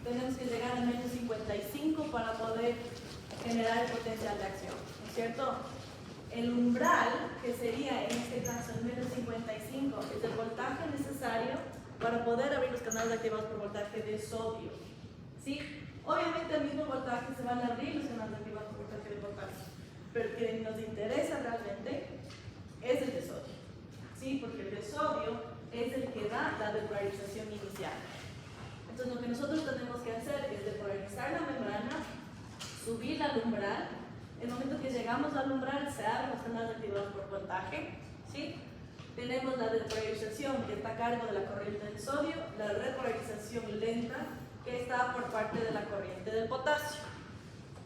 tenemos que llegar a menos 55 para poder generar el potencial de acción, ¿no es cierto? El umbral, que sería en este caso el menos 55, es el voltaje necesario para poder abrir los canales activados por voltaje de sodio, ¿sí? Obviamente al mismo voltaje se van a abrir los canales activados por voltaje de potasio, pero el que nos interesa realmente es el de sodio, ¿sí? Porque el de sodio es el que da la depolarización inicial. Entonces lo que nosotros tenemos que hacer es depolarizar la membrana, subirla al umbral. El momento que llegamos al umbral se abren los canales activados por voltaje, ¿sí? Tenemos la depolarización que está a cargo de la corriente del sodio, la repolarización lenta que está por parte de la corriente del potasio.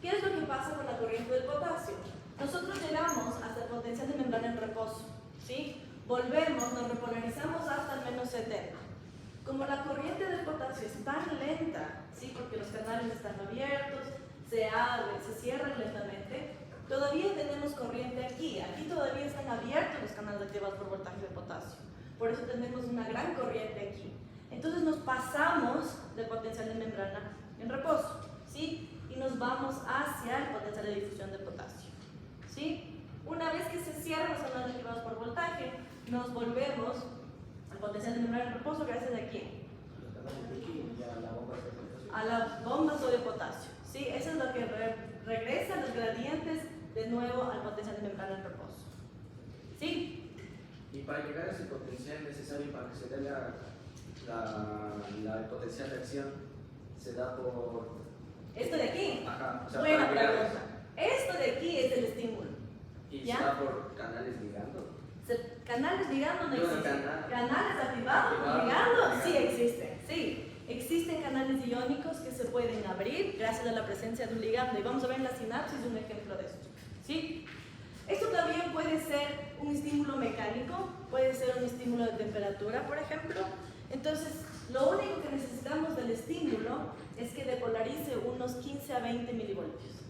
¿Qué es lo que pasa con la corriente del potasio? Nosotros llegamos hasta el potencial de membrana en reposo, ¿sí? Volvemos, nos repolarizamos hasta el menos 70. Como la corriente del potasio es tan lenta, ¿sí? Porque los canales están abiertos, se abren, se cierran lentamente, todavía tenemos corriente aquí. Aquí todavía están abiertos los canales activados por voltaje de potasio. Por eso tenemos una gran corriente aquí. Entonces nos pasamos del potencial de membrana en reposo, ¿sí? Y nos vamos hacia el potencial de difusión de potasio, ¿sí? Una vez que se cierran los canales activados por voltaje, nos volvemos al potencial de membrana en reposo gracias a quién? A la bomba sodio-potasio, ¿sí? Eso es lo que regresa los gradientes de nuevo al potencial de membrana en reposo, ¿sí? Y para llegar a ese potencial necesario para que se dé el potencial de acción, se da por... ¿Esto de aquí? Ajá, o sea, buena para llegar a pregunta. Esto de aquí es el estímulo. ¿Y ¿ya? se da por canales ligando? Canales ligando no existen. Canales Canales activados ligando sí existen, sí. Existen canales iónicos que se pueden abrir gracias a la presencia de un ligando. Y vamos a ver en la sinapsis un ejemplo de esto, ¿sí? Esto también puede ser un estímulo mecánico, puede ser un estímulo de temperatura, por ejemplo. Entonces, lo único que necesitamos del estímulo es que depolarice unos 15 a 20 milivoltios.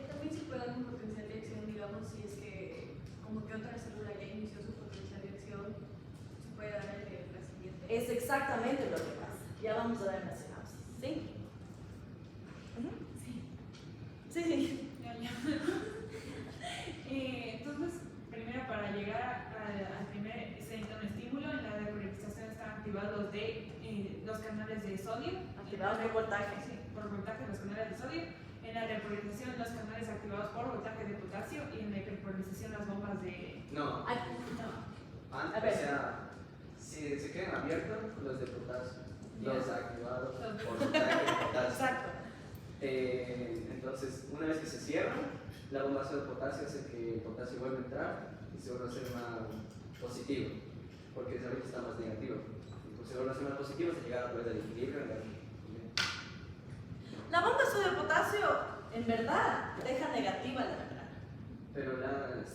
También se puede dar un potencial de acción, digamos, si es que como que otra célula ya inició su potencial de acción, se puede dar el de la siguiente. Es exactamente lo que pasa. Ya vamos a ver la sinapsis, ¿sí? Sí. Sí, sí. Entonces, primero para llegar al primer se necesita un estímulo. En la depolarización están activados los canales de sodio. Activados por voltaje. Sí, por voltaje los canales de sodio. En la repolarización los canales activados por voltaje de potasio y en la hiperpolarización las bombas de... No. A ver. O sea, si se quedan abiertos los de potasio, los activados por voltaje de potasio. Exacto. Entonces, una vez que se cierran, la bomba de potasio hace que el potasio vuelva a entrar y se vuelva a hacer más positivo, porque ahorita está más negativo. Entonces, se vuelve a hacer más positivo hasta llegar a través del equilibrio. La bomba sodio-potasio, en verdad, deja negativa la membrana. Pero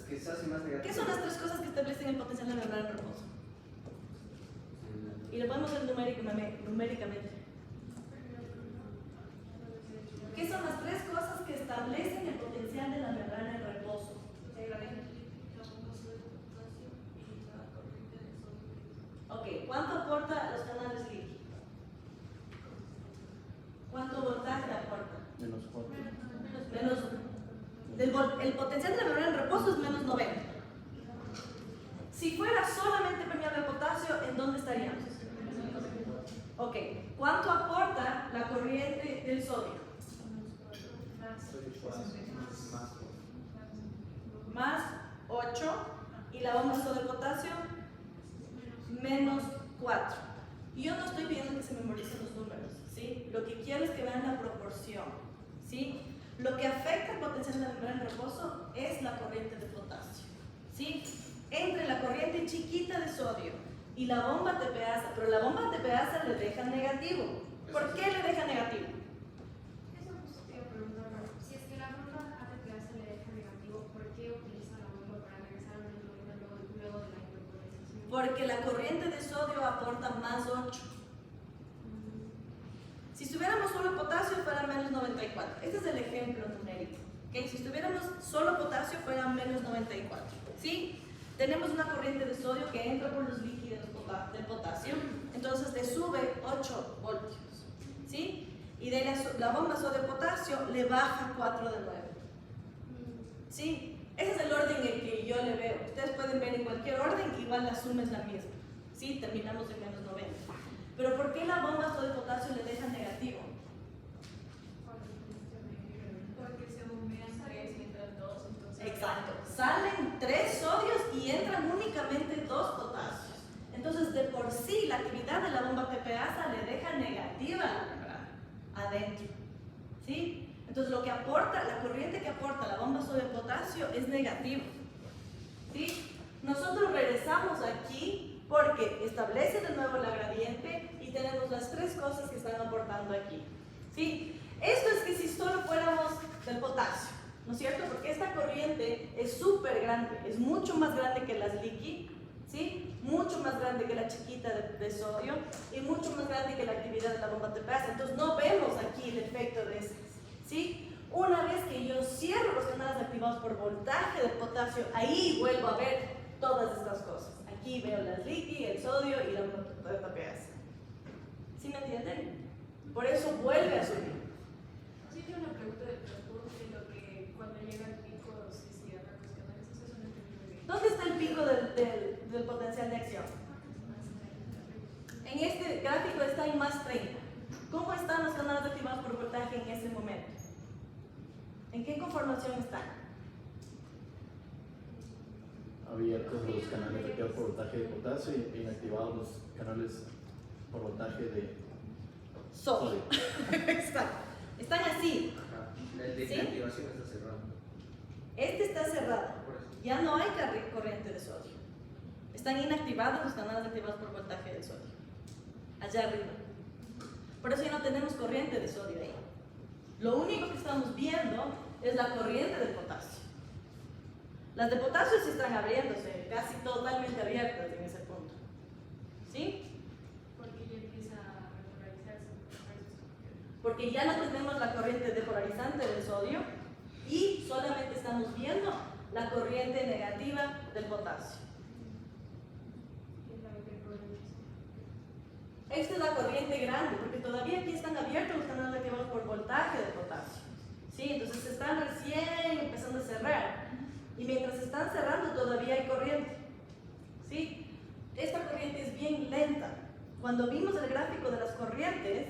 que se hace más negativo. ¿Qué son las tres cosas que establecen el potencial de membrana en reposo? Y lo podemos ver numéricamente. ¿Qué son las tres cosas que establecen el potencial de la membrana en reposo? Ok, ¿cuánto aporta los canales líquidos? ¿Cuánto voltaje aporta? Menos 4. El potencial de la membrana en reposo es menos 90. Si fuera solamente permeable al potasio, ¿en dónde estaríamos? Ok, ¿cuánto aporta la corriente del sodio? Más 8. ¿Y la bomba sodio potasio? Menos 4. Y yo no estoy pidiendo que se memoricen los números, ¿sí? Lo que quiero es que vean la proporción, ¿sí? Lo que afecta el potencial de la membrana en reposo es la corriente de potasio, ¿sí? Entre la corriente chiquita de sodio y la bomba TPasa, pero la bomba TPasa le deja negativo. ¿Por qué le deja negativo? Eso justo te iba a preguntar, si es que la bomba ATPA se le deja negativo, ¿por qué utiliza la bomba para regresar al menos luego de la hiperpolarización? Porque la corriente de sodio aporta más 8. Si estuviéramos solo potasio fuera menos 94. Este es el ejemplo numérico. ¿Okay? Si estuviéramos solo potasio fuera menos 94. ¿Sí? Tenemos una corriente de sodio que entra por los líquidos del potasio, entonces le sube 8 voltios. ¿Sí? y de la bomba sodio-potasio le baja 4 de 9. ¿Sí? Ese es el orden en el que yo le veo. Ustedes pueden ver en cualquier orden, igual la suma es la misma. ¿Sí? Terminamos en menos 90. Pero ¿por qué la bomba sodio-potasio le deja negativo? Porque se bombean 3 y entran 2, entonces... Exacto. Salen 3 sodios y entran únicamente 2 potasios. Entonces, de por sí, la actividad de la bomba TPasa le deja negativa la membrana adentro. ¿Sí? Entonces, lo que aporta, la corriente que aporta la bomba sodio-potasio es negativa. ¿Sí? Nosotros regresamos aquí porque establece de nuevo la gradiente y tenemos las 3 cosas que están aportando aquí. ¿Sí? Esto es que si solo fuéramos del potasio, ¿no es cierto? Porque esta corriente es súper grande, es mucho más grande que las leaky, ¿sí? Mucho más grande que la chiquita de sodio y mucho más grande que la actividad de la bomba TPasa. Entonces no vemos aquí el efecto de esas, ¿sí? Una vez que yo cierro los canales activados por voltaje de potasio, ahí vuelvo a ver todas estas cosas. Aquí veo las leaky, el sodio y la bomba TPasa. ¿Sí me entienden? Por eso vuelve a subir. Sí, tengo una pregunta de transporte, lo que cuando llega el pico se cierran los canales, eso no entendí muy bien. ¿Dónde está el pico del potencial de acción? En este gráfico está en más 30. ¿Cómo están los canales activados por voltaje en este momento? ¿En qué conformación están? Abiertos los canales activados por voltaje de potasio y inactivados los canales por voltaje de Sodio. Exacto. Están así. Ajá. El de ¿Sí? inactivación está cerrado. Este está cerrado. Por eso. Ya no hay corriente de sodio. Están inactivados los canales activados por voltaje de sodio. Allá arriba. Por eso ya no tenemos corriente de sodio ahí. Lo único que estamos viendo es la corriente del potasio. Las de potasio sí están abriéndose, casi totalmente abiertas en ese punto. ¿Sí? Porque ya empieza a repolarizarse. Porque ya no tenemos la corriente depolarizante del sodio y solamente estamos viendo la corriente negativa del potasio. Esta es la corriente grande, porque todavía aquí están abiertos los canales activados por voltaje de potasio. ¿Sí? Entonces se están recién empezando a cerrar. Y mientras se están cerrando todavía hay corriente. ¿Sí? Esta corriente es bien lenta. Cuando vimos el gráfico de las corrientes,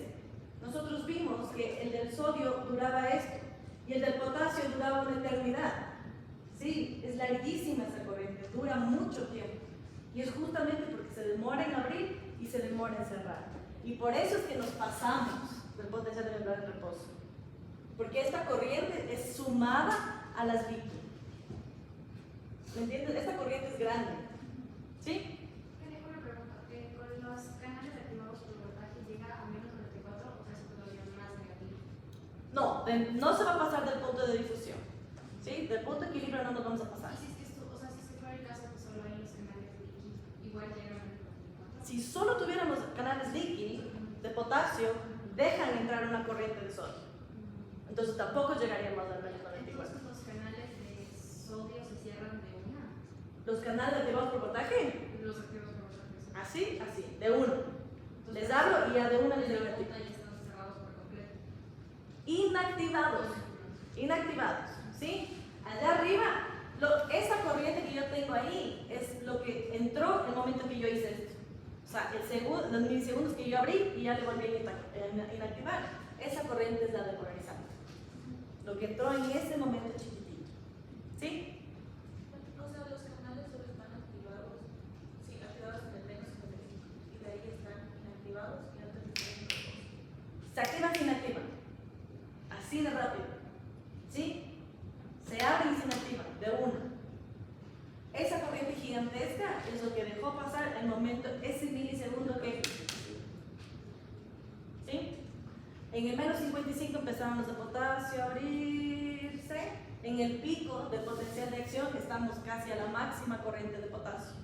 nosotros vimos que el del sodio duraba esto y el del potasio duraba una eternidad. Sí, es larguísima esa corriente, dura mucho tiempo. Y es justamente porque se demora en abrir y se demora en cerrar. Y por eso es que nos pasamos del potencial de membrana de reposo. Porque esta corriente es sumada a las líquidas. ¿Me entiendes? Esta corriente es grande. ¿Sí? Tengo una pregunta. Con los canales activados por voltaje llega a menos 94 o sea, es todavía más negativo. No, no se va a pasar del punto de difusión. ¿Sí? Del punto de equilibrio no nos vamos a pasar. Y si es que esto, o sea, si es que fuera el caso que solo hay los canales de líquido, igual llega a menos 94. Si solo tuviéramos canales leaky de potasio, dejan entrar una corriente de sodio. Entonces tampoco llegaríamos al menos 94. Entonces los canales de sodio se cierran de una. Los canales activados por voltaje, Los activos por voltaje. así, de uno. Les hablo y ya de una les digo ya están cerrados por completo. inactivados. Inactivados, ¿sí? Allá arriba, esa corriente que yo tengo ahí es lo que entró el momento que yo hice esto. O sea, los milisegundos que yo abrí y ya le volví a inactivar. Esa corriente es la depolarizante. Lo que entró en ese momento chiquitito. ¿Sí? O sea, los canales solo están activados, sí, activados en el menos 55, y de ahí están inactivados y antes de Se activan y se inactivan. Así de rápido. ¿Sí? Se abren y se inactivan, de una. Esa corriente gigantesca es lo que dejó pasar el momento, ese milisegundo que... ¿Sí? En el menos 55 empezaron los de potasio a abrirse. En el pico del potencial de acción estamos casi a la máxima corriente de potasio.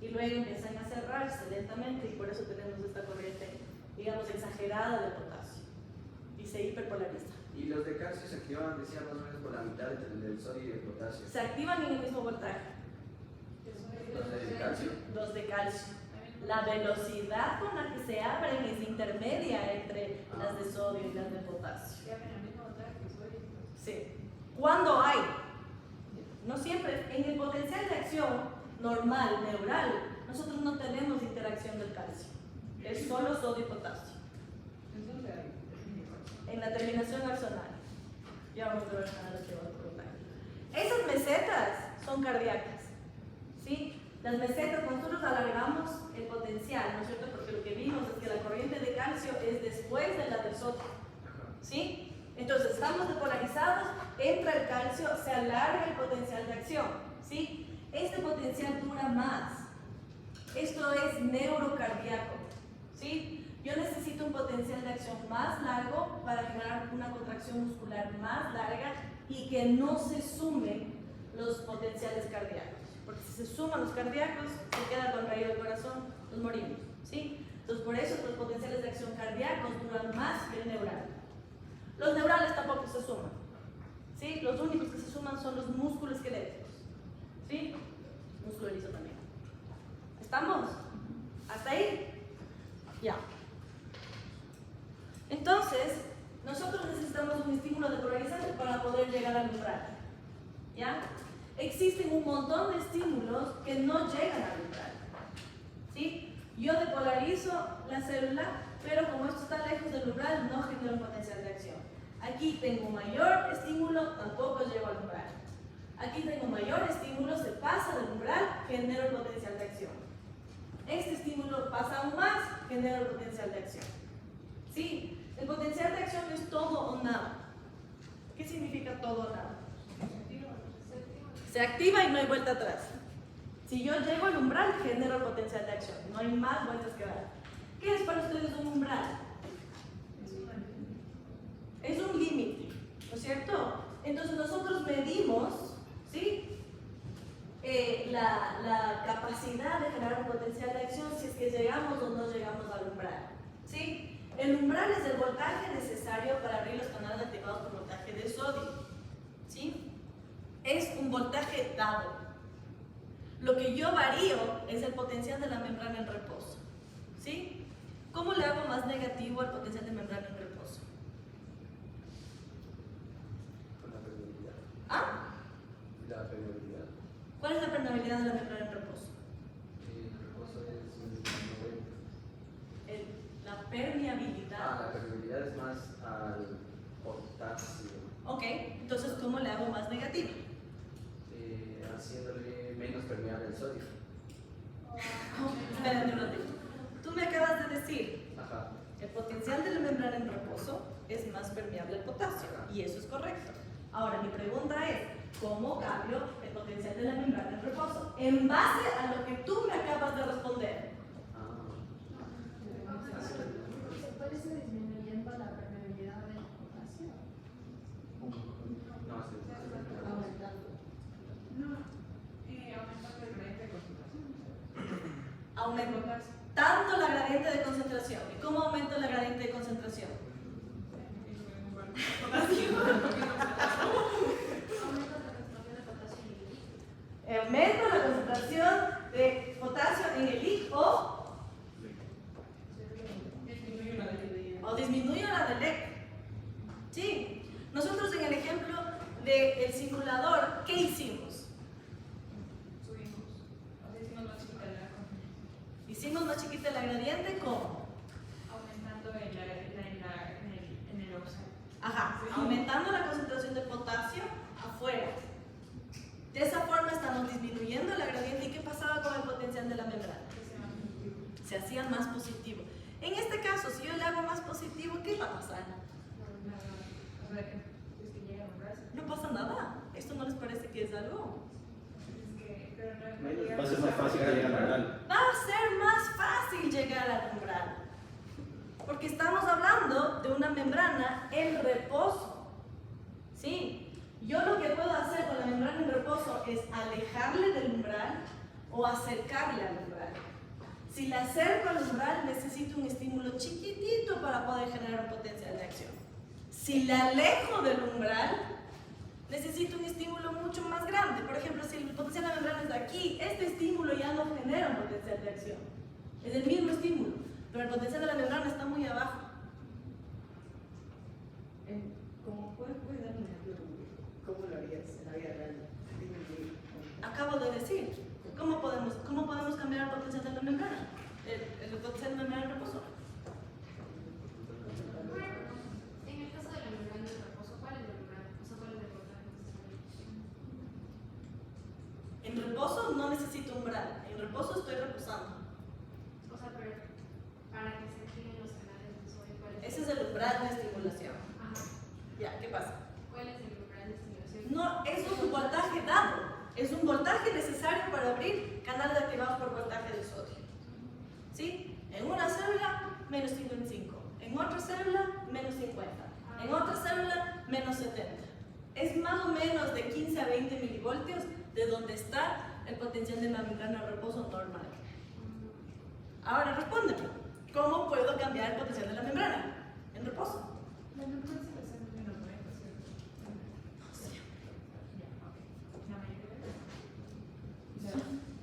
Y luego empiezan a cerrarse lentamente y por eso tenemos esta corriente, digamos, exagerada de potasio. Y se hiperpolariza. Y los de calcio se activan, decía, más o menos por la mitad del sodio y el potasio. Se activan en el mismo voltaje. Los de calcio. Los de calcio. La velocidad con la que se abren es intermedia entre las de sodio y las de potasio. Ya ven el mismo voltaje que soy. Sí. ¿Cuándo hay? No siempre. En el potencial de acción normal, neural, nosotros no tenemos interacción del calcio. Es solo sodio y potasio. Entonces hay. En la terminación axonal. Ya vamos a ver canales que van a preguntar. Esas mesetas son cardíacas. ¿Sí? Las mesetas, nosotros alargamos el potencial, ¿no es cierto? Porque lo que vimos es que la corriente de calcio es después de la del sodio. ¿Sí? Entonces, estamos depolarizados, entra el calcio, se alarga el potencial de acción. ¿Sí? Este potencial dura más. Esto es neurocardíaco. ¿Sí? Yo necesito un potencial de acción más largo para generar una contracción muscular más larga y que no se sumen los potenciales cardíacos. Porque si se suman los cardíacos, se queda contraído el corazón, nos morimos. ¿Sí? Entonces, por eso los potenciales de acción cardíacos duran más que el neural. Los neurales tampoco se suman. ¿Sí? Los únicos que se suman son los músculos esqueléticos. ¿Sí? Músculo liso también. ¿Estamos? ¿Hasta ahí? Ya. Entonces, nosotros necesitamos un estímulo depolarizante para poder llegar al umbral. ¿Ya? Existen un montón de estímulos que no llegan al umbral. ¿Sí? Yo depolarizo la célula, pero como esto está lejos del umbral, no genero un potencial de acción. Aquí tengo mayor estímulo, tampoco llego al umbral. Aquí tengo mayor estímulo, se pasa del umbral, genero el potencial de acción. Este estímulo pasa aún más, genero el potencial de acción. ¿Sí? El potencial de acción es todo o nada. ¿Qué significa todo o nada? Se activa y no hay vuelta atrás. Si yo llego al umbral, genero el potencial de acción. No hay más vueltas que dar. ¿Qué es para ustedes un umbral? Es un límite, ¿no es cierto? Entonces nosotros medimos, ¿sí? La capacidad de generar un potencial de acción si es que llegamos o no llegamos al umbral. ¿Sí? El umbral es el voltaje necesario para abrir los canales activados por voltaje de sodio. ¿Sí? Es un voltaje dado. Lo que yo varío es el potencial de la membrana en reposo. ¿Sí? ¿Cómo le hago más negativo al potencial de membrana en reposo? Con la permeabilidad. ¿Ah? La permeabilidad. ¿Cuál es la permeabilidad de la membrana en reposo? El reposo es un 90. La permeabilidad. La permeabilidad es más al potasio. Ok, entonces ¿cómo le hago más negativo? Haciéndole menos permeable el sodio. Espérate un ratito. Tú me acabas de decir, Ajá. el potencial de la membrana en reposo es más permeable al potasio, y eso es correcto. Ahora, mi pregunta es, ¿cómo cambio el potencial de la membrana en reposo? En base a lo que tú me acabas de responder. ¿Se puede ir disminuyendo la permeabilidad del potasio? No, sí. Aumentando. No, aumentando el gradiente de concentración. Aumentando la gradiente de concentración. ¿Y cómo aumento la gradiente de concentración? Aumento la concentración de potasio en el líquido o disminuyo la del LEC. Sí. Nosotros en el ejemplo del simulador, ¿qué hicimos? Hicimos más chiquita la gradiente, ¿cómo? Aumentando en el oxígeno. Ajá, aumentando la concentración de potasio afuera. De esa forma estamos disminuyendo la gradiente. ¿Y qué pasaba con el potencial de la membrana? Se hacía más positivo. En este caso, si yo le hago más positivo, ¿qué va a pasar? No pasa nada. ¿Esto no les parece que es algo? Va a ser más fácil llegar al umbral. Va a ser más fácil llegar al umbral. Porque estamos hablando de una membrana en reposo. ¿Sí? Yo lo que puedo hacer con la membrana en reposo es alejarle del umbral o acercarle al umbral. Si la acerco al umbral, necesito un estímulo chiquitito para poder generar un potencial de acción. Si la alejo del umbral, necesito un estímulo mucho más grande. Por ejemplo, si el potencial de la membrana es de aquí, este estímulo ya no genera un potencial de acción. Es el mismo estímulo, pero el potencial de la membrana está muy abajo. ¿Cómo puedes dar un ejemplo? ¿Cómo lo harías en la vida real? Acabo de decir, ¿cómo podemos cambiar el potencial de la membrana? El potencial de la membrana en reposo. En el caso de la membrana de reposo, ¿cuál es la membrana? O sea, ¿cuál es el voltaje necesario? En reposo no necesito umbral, en reposo estoy reposando. O sea, pero para que se activen los canales de sodio, ¿cuál es? Ese es el umbral de estimulación. Ajá. Ya, ¿qué pasa? ¿Cuál es el umbral de estimulación? No, eso es un voltaje dado. Es un voltaje necesario para abrir canales activados por voltaje de sodio. ¿Sí? En una célula, menos 55. En otra célula, menos 50. En otra célula, menos 70. Es más o menos de 15 a 20 milivoltios de donde está el potencial de la membrana de reposo normal. Ahora respóndeme, ¿cómo puedo cambiar el potencial de la membrana en reposo? La membrana se hace menos 90, ¿cierto? Ya, ok. La mayoría de veces. O sea,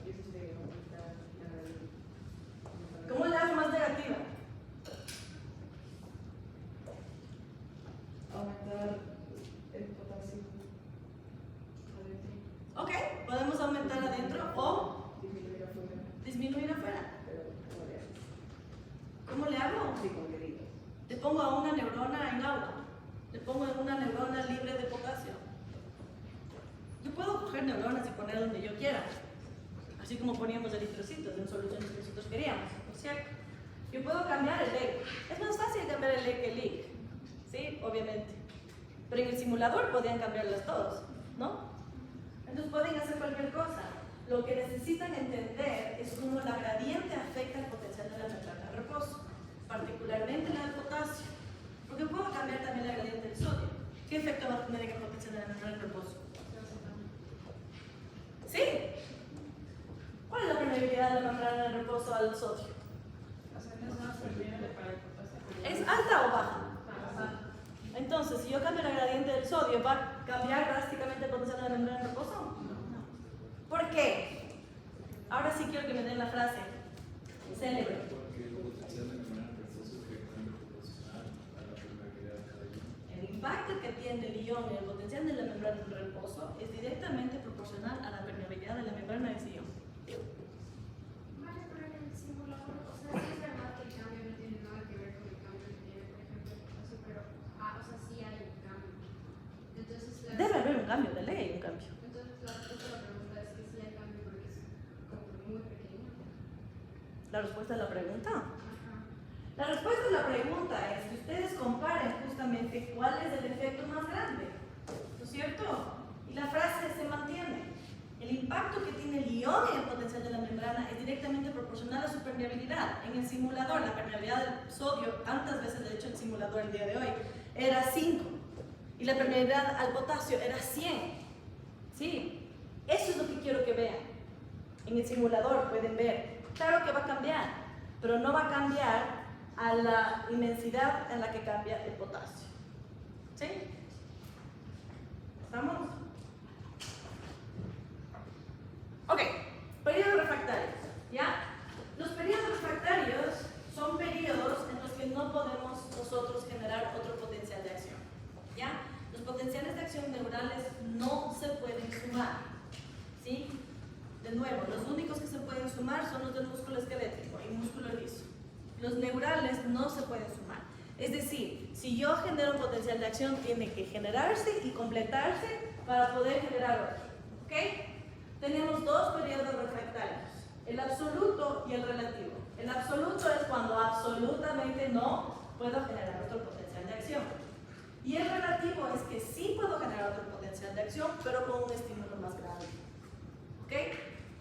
eso sería aumentar la... ¿Cómo le hago más negativa? Aumentar el potasio adentro. Ok, podemos aumentar adentro o Disminuir afuera. disminuir afuera. Pero, ¿cómo le haces? ¿Cómo le hago? Sí, con deditos. Le pongo a una neurona en agua, le pongo en una neurona libre de potasio. Yo puedo coger neuronas y poner donde yo quiera, así como poníamos eritrocitos en soluciones que nosotros queríamos, ¿no es cierto? Yo puedo cambiar el EC. Es más fácil cambiar el EC que el IC, ¿sí? Obviamente. Pero en el simulador podían cambiarlas todos, ¿no? Entonces pueden hacer cualquier cosa. Lo que necesitan entender es cómo la gradiente afecta el potencial de la membrana de reposo, particularmente la del potasio, porque puedo cambiar también la gradiente del sodio. ¿Qué efecto va a tener en el potencial de la membrana de reposo? ¿Sí? ¿Cuál es la permeabilidad de la membrana de reposo al sodio? O sea, no es más permeable para el potasio. ¿Es alta o baja? Entonces, si yo cambio la gradiente del sodio, ¿va a cambiar drásticamente el potencial de la membrana de reposo? No. ¿Por qué? Ahora sí quiero que me den la frase célebre. Porque el potencial de membrana de reposo es directamente proporcional a la permeabilidad de cada ion. El impacto que tiene el ion en el potencial de la membrana de reposo es directamente proporcional a la permeabilidad de la membrana de ese ion. Vale, pero en el simulador, o sea, sí es verdad que el cambio no tiene nada que ver con el cambio que tiene, por ejemplo, el potasio, pero, o sea, sí hay un cambio. Entonces, Debe haber un cambio, de ley hay un cambio. Entonces, la respuesta a la pregunta es que sí hay cambio porque es como que muy pequeño. ¿La respuesta a la pregunta? Ajá. La respuesta a la pregunta es que ustedes comparen justamente cuál es el efecto más grande, ¿no es cierto? Y la frase se mantiene. El impacto que tiene el ion en el potencial de la membrana es directamente proporcional a su permeabilidad. En el simulador, la permeabilidad del sodio, tantas veces le he hecho el simulador el día de hoy, era 5. Y la permeabilidad al potasio era 100. ¿Sí? Eso es lo que quiero que vean. En el simulador pueden ver. Claro que va a cambiar, pero no va a cambiar a la inmensidad en la que cambia el potasio. ¿Sí? ¿Estamos? Ok, periodos refractarios. ¿Ya? Los periodos refractarios son periodos en los que no podemos nosotros generar otro potencial de acción. ¿Ya? Los potenciales de acción neurales no se pueden sumar. ¿Sí? De nuevo, los únicos que se pueden sumar son los del músculo esquelético y músculo liso. Los neurales no se pueden sumar. Es decir, si yo genero un potencial de acción, tiene que generarse y completarse para poder generar otro. ¿Ok? Tenemos dos periodos refractarios, el absoluto y el relativo. El absoluto es cuando absolutamente no puedo generar otro potencial de acción. Y el relativo es que sí puedo generar otro potencial de acción, pero con un estímulo más grande. ¿Ok?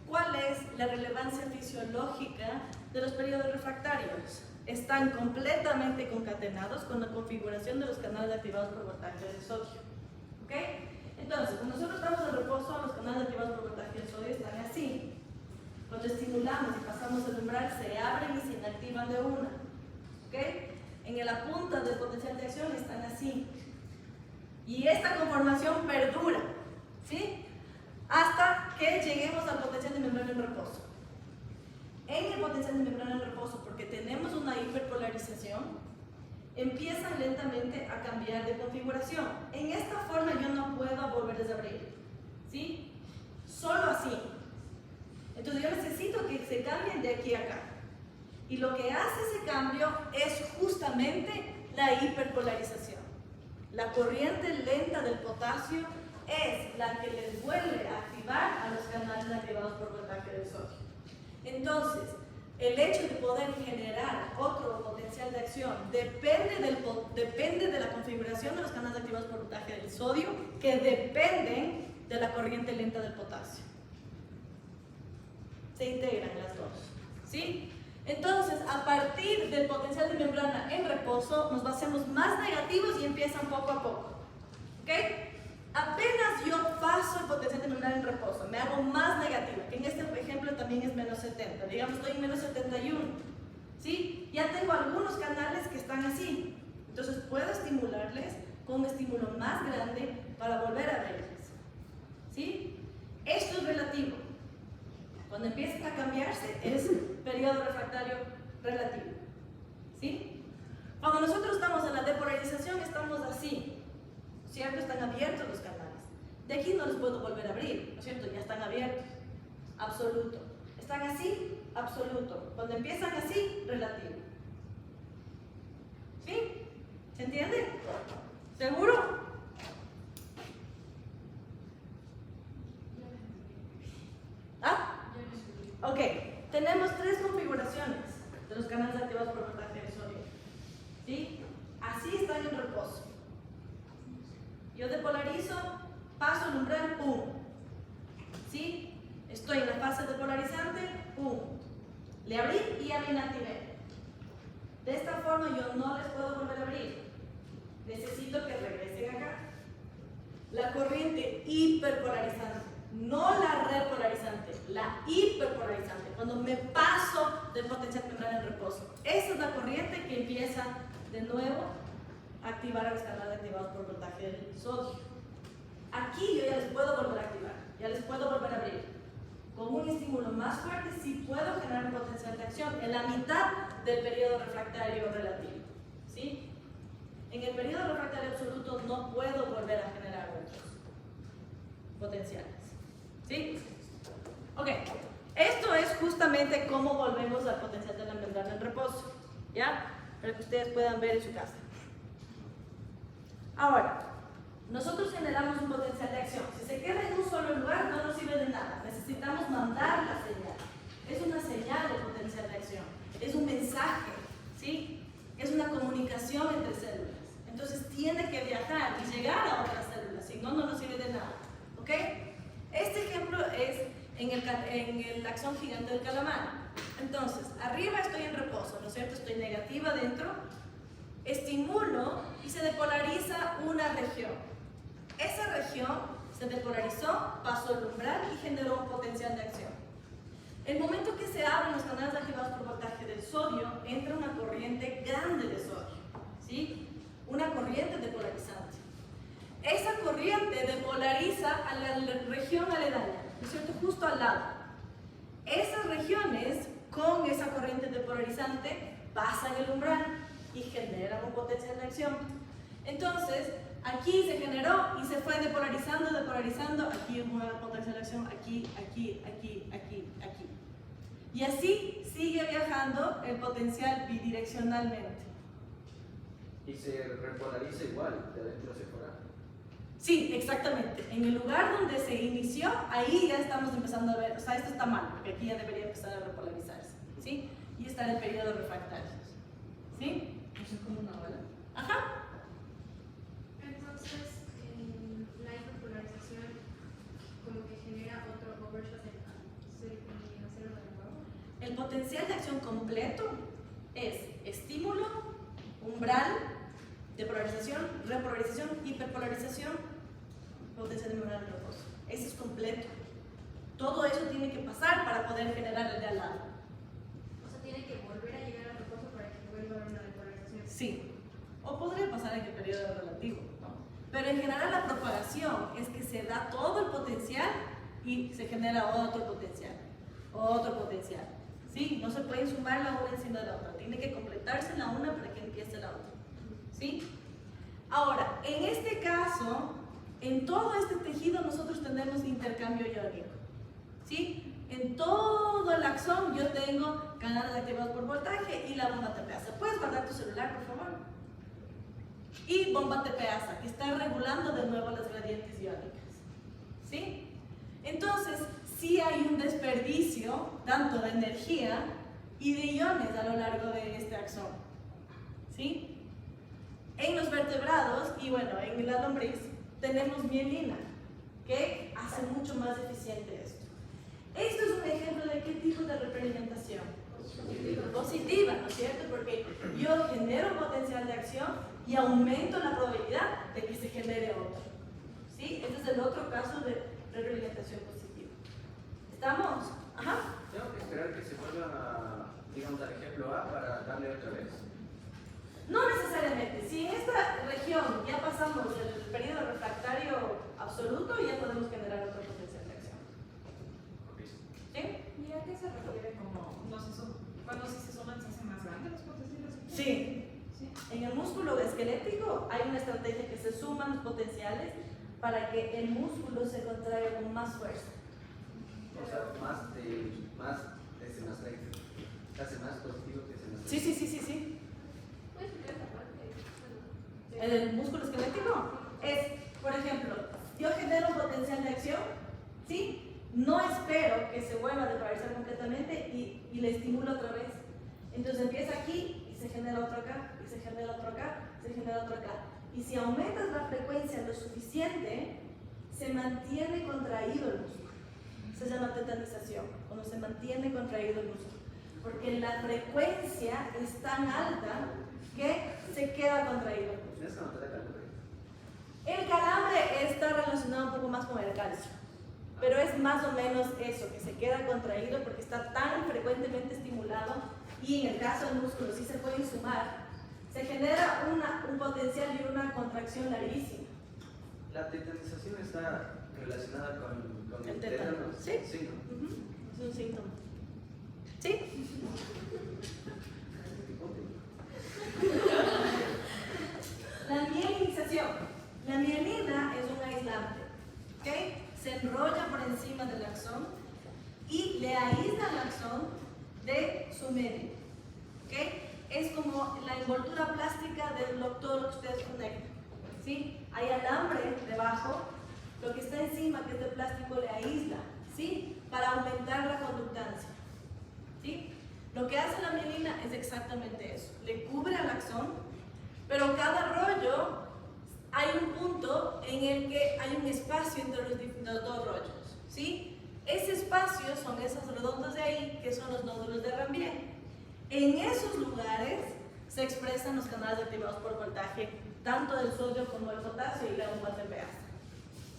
¿Cuál es la relevancia fisiológica de los periodos refractarios? Están completamente concatenados con la configuración de los canales activados por voltaje de sodio. ¿Ok? Entonces, cuando nosotros estamos en reposo, los canales activados por voltaje de sodio están así. Cuando estimulamos y pasamos el umbral, se abren y se inactivan de una. ¿Ok? En la punta del potencial de acción están así. Y esta conformación perdura. ¿Sí? Hasta que lleguemos al potencial de membrana en reposo. En el potencial de membrana en reposo empiezan lentamente a cambiar de configuración. En esta forma yo no puedo volverles a abrir, ¿sí? Solo así. Entonces yo necesito que se cambien de aquí a acá. Y lo que hace ese cambio es justamente la hiperpolarización. La corriente lenta del potasio es la que les vuelve a activar a los canales activados por voltaje del sodio. Entonces, el hecho de poder generar otro potencial de acción depende de la configuración de los canales activados por voltaje del sodio, que dependen de la corriente lenta del potasio. Se integran las dos, ¿sí? Entonces, a partir del potencial de membrana en reposo, nos hacemos más negativos y empiezan poco a poco, ¿ok? Apenas yo paso el potencial de membrana en reposo, me hago más negativa, que en este ejemplo también es menos 70, digamos estoy en menos 71, ¿sí? Ya tengo algunos canales que están así, entonces puedo estimularles con un estímulo más grande para volver a abrirles, ¿sí? Esto es relativo. Cuando empiezan a cambiarse es periodo refractario relativo, ¿sí? Cuando nosotros estamos en la depolarización estamos así, ¿cierto? Están abiertos los canales. De aquí no los puedo volver a abrir, ¿no es cierto? Ya están abiertos. Absoluto. Están así, absoluto. Cuando empiezan así, relativo. ¿Sí? ¿Se entiende? ¿Seguro? ¿Ah? Ok. Tenemos tres configuraciones de los canales activados por voltaje de sodio. ¿Sí? Así están en reposo. Yo depolarizo, paso el umbral, pum. ¿Sí? Estoy en la fase depolarizante, pum. Le abrí y ya me inactivé. De esta forma yo no les puedo volver a abrir. Necesito que regresen acá. La corriente hiperpolarizante, no la repolarizante, la hiperpolarizante. Cuando me paso del potencial membrana en reposo. Esa es la corriente que empieza de nuevo activar a los canales activados por voltaje del sodio. Aquí yo ya les puedo volver a activar, ya les puedo volver a abrir. Con un estímulo más fuerte sí puedo generar un potencial de acción en la mitad del periodo refractario relativo, ¿sí? En el periodo refractario absoluto no puedo volver a generar otros potenciales, ¿sí? Ok, esto es justamente cómo volvemos al potencial de la membrana en reposo, ¿ya? Para que ustedes puedan ver en su casa. Ahora, nosotros generamos un potencial de acción. Si se queda en un solo lugar, no nos sirve de nada. Necesitamos mandar la señal. Es una señal de potencial de acción. Es un mensaje, ¿sí? Es una comunicación entre células. Entonces tiene que viajar y llegar a otras células. Si no, no nos sirve de nada. ¿Ok? Este ejemplo es en la acción gigante del calamar. Entonces, arriba estoy en reposo, ¿no es cierto? Estoy negativa dentro. Estimulo y se depolariza una región. Esa región se depolarizó, pasó el umbral y generó un potencial de acción. El momento que se abren los canales activados por voltaje del sodio, entra una corriente grande de sodio, ¿sí? Una corriente depolarizante. Esa corriente depolariza a la región aledaña, ¿no es cierto? Justo al lado. Esas regiones, con esa corriente depolarizante, pasan el umbral y generan un potencial de acción. Entonces, aquí se generó y se fue depolarizando, aquí un potencial de acción, aquí. Y así sigue viajando el potencial bidireccionalmente. Y se repolariza igual, de adentro hacia afuera. Sí, exactamente. En el lugar donde se inició, ahí ya estamos empezando a ver, o sea, esto está mal, porque aquí ya debería empezar a repolarizarse, ¿sí? Y está en el periodo refractario, ¿sí? Eso es como una bola. Ajá. Entonces, la hiperpolarización como que genera otro overshot en la célula de nuevo. El potencial de acción completo es estímulo, umbral, depolarización, repolarización, hiperpolarización, potencial de membrana en reposo. Ese es completo. Todo eso tiene que pasar para poder generar el de al lado. O sea, tiene que volver a llegar al reposo para que vuelva a haber una depolarización. Sí. O podría pasar en el periodo relativo, ¿no? Pero en general la propagación es que se da todo el potencial y se genera otro potencial. ¿Sí? No se pueden sumar la una encima de la otra. Tiene que completarse la una para que empiece la otra. ¿Sí? Ahora, en este caso, en todo este tejido nosotros tenemos intercambio iónico. ¿Sí? En todo el axón yo tengo canales activados por voltaje y la bomba TPasa. ¿Puedes guardar tu celular, por favor? Y bomba TPasa, que está regulando de nuevo las gradientes iónicas. ¿Sí? Entonces, sí hay un desperdicio tanto de energía y de iones a lo largo de este axón. ¿Sí? En los vertebrados, y bueno, en la lombriz, tenemos mielina, que hace mucho más eficiente esto. Esto es un ejemplo de qué tipo de retroalimentación. Positiva, ¿no es cierto? Porque yo genero potencial de acción y aumento la probabilidad de que se genere otro. ¿Sí? Este es el otro caso de retroalimentación positiva. ¿Estamos? Ajá. Tengo que esperar que se vuelva, digamos, al ejemplo A para darle otra vez. No necesariamente. Si en esta región ya pasamos el periodo refractario absoluto, ya podemos generar otro potencial de acción. ¿Sí? ¿Y a qué se refiere como no se suman? Cuando sí se suman, ¿se hacen más grandes los potenciales? Sí. En el músculo esquelético hay una estrategia que se suman los potenciales para que el músculo se contraiga con más fuerza. O sea, más ese más recto. Se hace más positivo que ese más recto. Sí. ¿Puedes explicar esa parte? El músculo esquelético es, por ejemplo, yo genero un potencial de acción, ¿sí? No espero que se vuelva a depolarizar completamente y le estimulo otra vez. Entonces empieza aquí y se genera otro acá, y se genera otro acá, se genera otro acá. Y si aumentas la frecuencia lo suficiente, se mantiene contraído el músculo. Se llama tetanización, cuando se mantiene contraído el músculo. Porque la frecuencia es tan alta que se queda contraído el músculo. ¿Tienes que notar el calambre? El calambre está relacionado un poco más con el calcio, pero es más o menos eso, que se queda contraído porque está tan frecuentemente estimulado, y en el caso del músculo sí se pueden sumar, se genera un potencial y una contracción larguísima. La tetanización está relacionada con El el tétano. tétano. Sí. Sí, ¿no? Ujú, es un síntoma. ¿Sí? La mielinización. La mielina es un aislante, ¿ok? Se enrolla por encima del axón y le aísla al axón de su medio, ¿ok? Es como la envoltura plástica de todo lo que ustedes conectan, ¿sí? Hay alambre debajo, lo que está encima, que es de plástico, le aísla, ¿sí? Para aumentar la conductancia, ¿sí? Lo que hace la mielina es exactamente eso, le cubre al axón, pero cada rollo hay un punto en el que hay un espacio entre los dos rollos, ¿sí? Ese espacio son esos redondos de ahí, que son los nódulos de Ranvier. En esos lugares se expresan los canales activados por voltaje, tanto del sodio como del potasio y la bomba TPasa,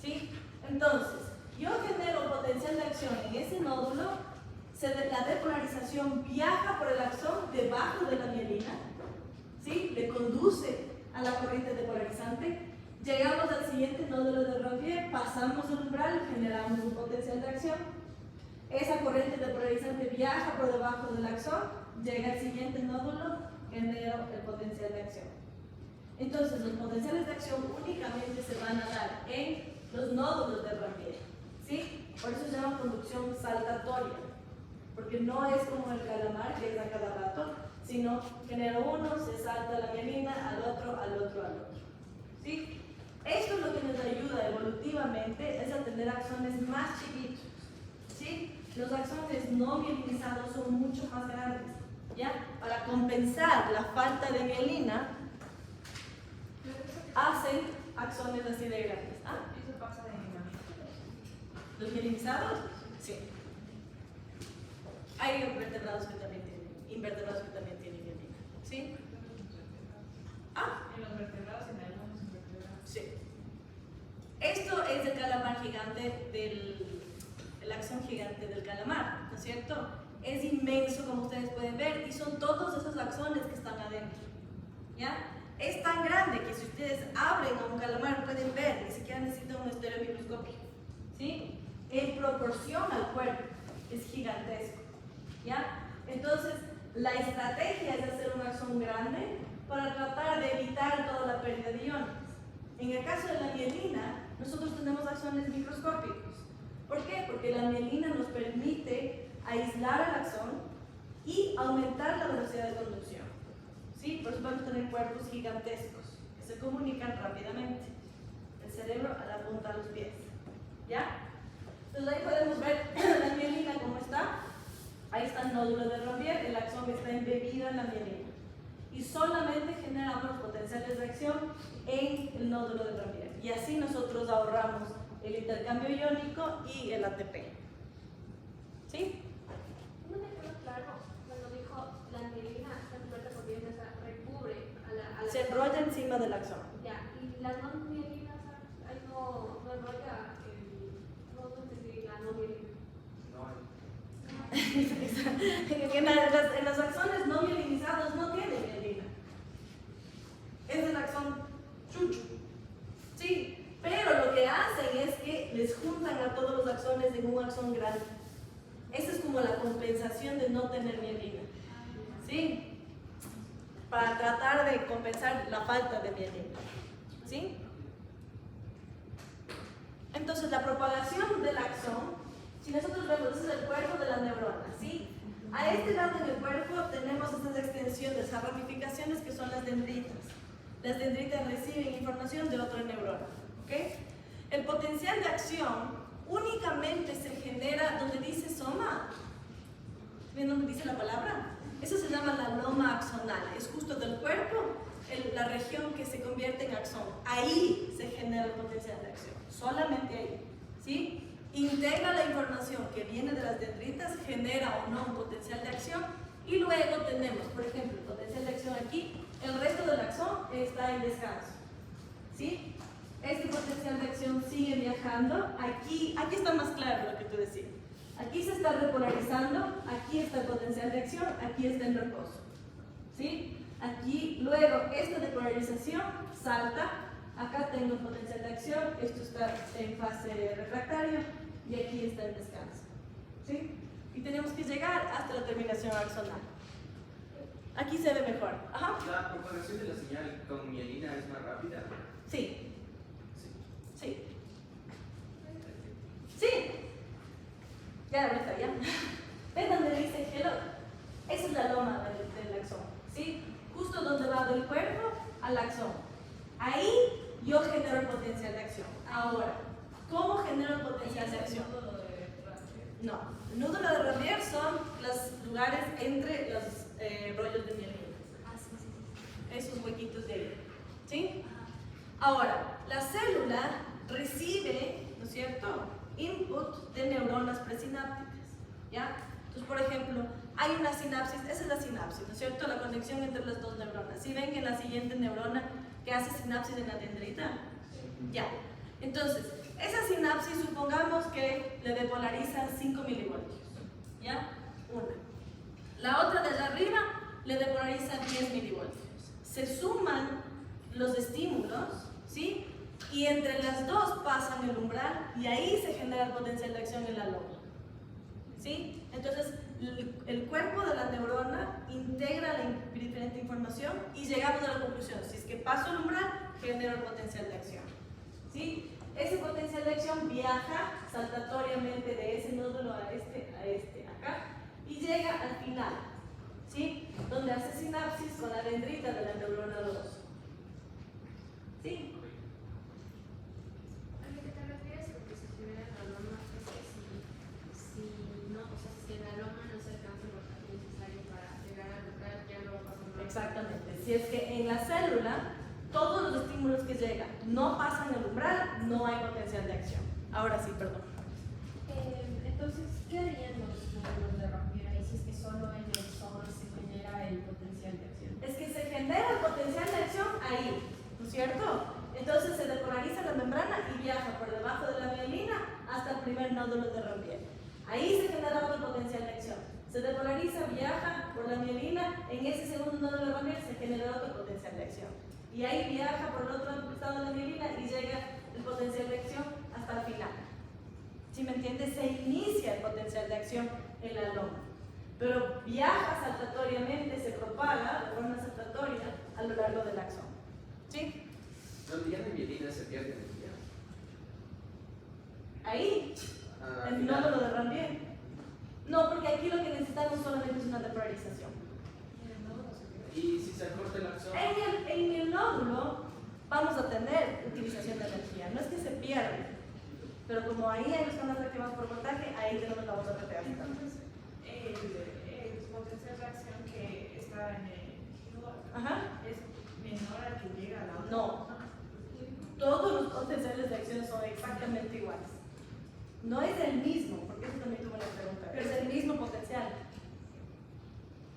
¿sí? Entonces, yo genero potencial de acción en ese nódulo, la depolarización viaja por el axón debajo de la mielina, ¿sí? Le conduce a la corriente depolarizante. Llegamos al siguiente nódulo de Ranvier, pasamos el umbral, generamos un potencial de acción. Esa corriente depolarizante viaja por debajo del axón, llega al siguiente nódulo, genera el potencial de acción. Entonces, los potenciales de acción únicamente se van a dar en los nódulos de Ranvier, ¿sí? Por eso se llama conducción saltatoria, porque no es como el calamar, que es a cada rato, sino genero uno, se salta la mielina, al otro, ¿sí? Esto es lo que nos ayuda evolutivamente, es a tener axones más chiquitos, ¿sí? Los axones no mielinizados son mucho más grandes, ¿ya? Para compensar la falta de mielina, hacen axones así de grandes. ¿Ah? ¿Eso pasa de ¿Los mielinizados? Sí. Hay vertebrados que también tienen, invertebrados que también tienen mielina, ¿sí? Ah, en los vertebrados y en algunos invertebrados? sí. Esto es el calamar gigante el axón gigante del calamar, ¿no es cierto? Es inmenso, como ustedes pueden ver, y son todos esos axones que están adentro, ¿ya? Es tan grande que si ustedes abren a un calamar pueden ver, ni siquiera necesitan un estereomicroscopio, ¿sí? En proporción al cuerpo, es gigantesco, ¿ya? Entonces, la estrategia es hacer un axón grande para tratar de evitar toda la pérdida de iones. En el caso de la mielina, nosotros tenemos axones microscópicos. ¿Por qué? Porque la mielina nos permite aislar el axón y aumentar la velocidad de conducción. ¿Sí? Por eso podemos tener cuerpos gigantescos que se comunican rápidamente. El cerebro a la punta de los pies. ¿Ya? Entonces ahí podemos ver la mielina cómo está. Ahí está el nódulo de Rambier, el axón que está embebido en la mielina. Y solamente generamos potenciales de acción en el nódulo de Rambier. Y así nosotros ahorramos el intercambio iónico y el ATP. ¿Sí? No me quedó claro cuando dijo la mielina está envuelta por bien, o sea, recubre a la Se enrolla encima del axón. Ya, y las no mielinas, ahí no enrolla no entendí la no mielina. No, En los axones no mielinizados no tienen mielina. Es el axón chucho. Sí, pero lo que hacen es que les juntan a todos los axones en un axón grande. Esa es como la compensación de no tener mielina. ¿Sí? Para tratar de compensar la falta de mielina. ¿Sí? Entonces, la propagación del axón, si nosotros vemos, ese es el cuerpo de la neurona, ¿sí? A este lado en el cuerpo tenemos estas extensiones, estas ramificaciones que son las dendritas. Las dendritas reciben información de otra neurona, ¿ok? El potencial de acción únicamente se genera donde dice soma. ¿Ven dónde dice la palabra? Eso se llama la loma axonal. Es justo del cuerpo, la región que se convierte en axón. Ahí se genera el potencial de acción. Solamente ahí, ¿sí? Integra la información que viene de las dendritas, genera o no un potencial de acción. Y luego tenemos, por ejemplo, el potencial de acción aquí. El resto del axón está en descanso, ¿sí? Este potencial de acción sigue viajando. Aquí está más claro lo que tú decías. Aquí se está repolarizando, aquí está el potencial de acción, aquí está en reposo, ¿sí? Aquí, luego, esta depolarización salta, acá tengo el potencial de acción, esto está en fase refractaria y aquí está en descanso, ¿sí? Y tenemos que llegar hasta la terminación axonal. Aquí se ve mejor. Ajá. ¿La propagación de la señal con mielina es más rápida? Sí. Sí. Sí. Sí. Ya, ahorita, ya. ¿Ven donde dice hello? Esa es la loma del axón, ¿sí? Justo donde va del cuerpo al axón. Ahí yo genero el potencial de acción. Ahora, ¿cómo genero el potencial de acción? No, el nódulo de Rambier son los lugares entre los rollos de mielina. Esos huequitos de ahí, ¿sí? Ahora, la célula recibe, ¿no es cierto?, input de neuronas presinápticas, ¿ya? Entonces, por ejemplo, hay una sinapsis, esa es la sinapsis, ¿no es cierto?, la conexión entre las dos neuronas. ¿Sí ven que en la siguiente neurona que hace sinapsis en la dendrita? Ya. Entonces, esa sinapsis, supongamos que le depolariza 5 milivoltios, ¿ya? Una. La otra de allá arriba le depolariza 10 milivoltios. Se suman los estímulos, ¿sí? Y entre las dos pasan el umbral y ahí se genera el potencial de acción en la loma, ¿sí? Entonces, el cuerpo de la neurona integra la diferente información y llegamos a la conclusión, si es que paso el umbral, genero el potencial de acción, ¿sí? Ese potencial de acción viaja saltatoriamente de ese nódulo a este, acá, y llega al final, ¿sí? Donde hace sinapsis con la dendrita de la neurona 2. ¿Sí? ¿A lo que te refieres con que se genera la loma? Es que si no, o sea, si la loma no se alcanza el voltaje necesario para llegar al lugar, ya no va a pasar nada. Exactamente. Si es que en la célula todos los estímulos que llegan no pasan el umbral, no hay potencial de acción. Ahora sí, perdón. Entonces, ¿qué harían los nódulos de Rambier ahí si es que solo en el sol se genera el potencial de acción? Es que se genera el potencial de acción ahí, ¿no es cierto? Entonces se depolariza la membrana y viaja por debajo de la mielina hasta el primer nódulo de Rambier. Ahí se genera otro potencial de acción. Se depolariza, viaja por la mielina, en ese segundo nódulo de Rambier se genera otro potencial de acción. Y ahí viaja por el otro lado de la mielina y llega el potencial de acción hasta el final. ¿Sí me entiendes? Se inicia el potencial de acción en la loma. Pero viaja saltatoriamente, se propaga de forma saltatoria a lo largo del axón. ¿Sí? Donde ya no hay mielina se pierde energía. Ahí, el Final. nódulo de Ranvier. No, porque aquí lo que necesitamos solamente es una depolarización. Y si se acorta el axón, En el nódulo vamos a tener utilización de energía. No es que se pierda, pero como ahí hay los canales activados por voltaje, ahí tenemos la otra PTA. Entonces, el potencial de acción que está en el Q Ajá. es menor al que llega a la otra. No. Todos los potenciales de acción son exactamente iguales. No es el mismo, porque eso también tuve una pregunta. Es el mismo potencial.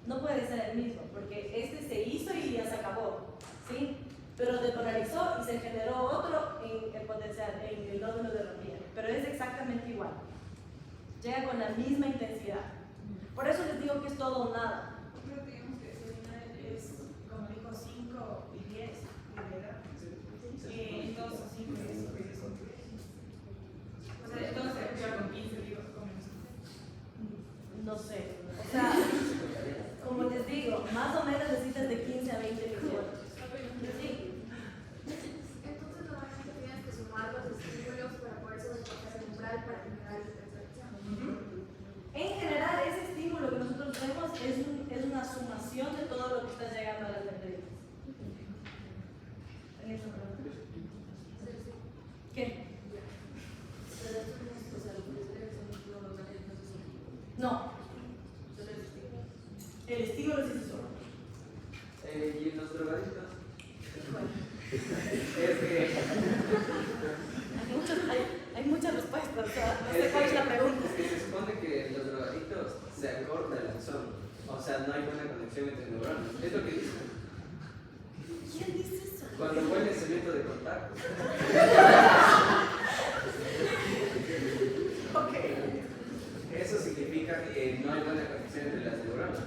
No puede ser el mismo, porque este se hizo y ya se acabó, ¿sí? Pero depolarizó y se generó otro en el potencial, en el nódulo de Ranvier. Pero es exactamente igual. Llega con la misma intensidad. Por eso les digo que es todo o nada. Creo que digamos que ese final es, como dijo, 5 y 10, ¿verdad? 2 o 5 y 10. O sea, entonces ya con 15, digo, con menos. No sé. O sea, como les digo, más o menos necesitas de 15 a 20 minutos. Sí. Entonces normalmente tienes que sumar los estímulos para poder sobrepasar el umbral para generar el potencial de acción. En general, ese estímulo que nosotros vemos es una sumación de todo lo que está llegando a las dendritas. ¿En esa pregunta? ¿Qué? No. El estímulo sí se suma. y en los drogadictos. Es que. Hay muchas respuestas, o sea, no sé cuál es la pregunta. Es que se supone que en los drogadictos se acorta el axón. O sea, no hay buena conexión entre neuronas. Es lo que dicen. ¿Quién dice eso? Cuando huele cemento de contacto. Ok. Eso significa que no hay buena conexión entre las neuronas.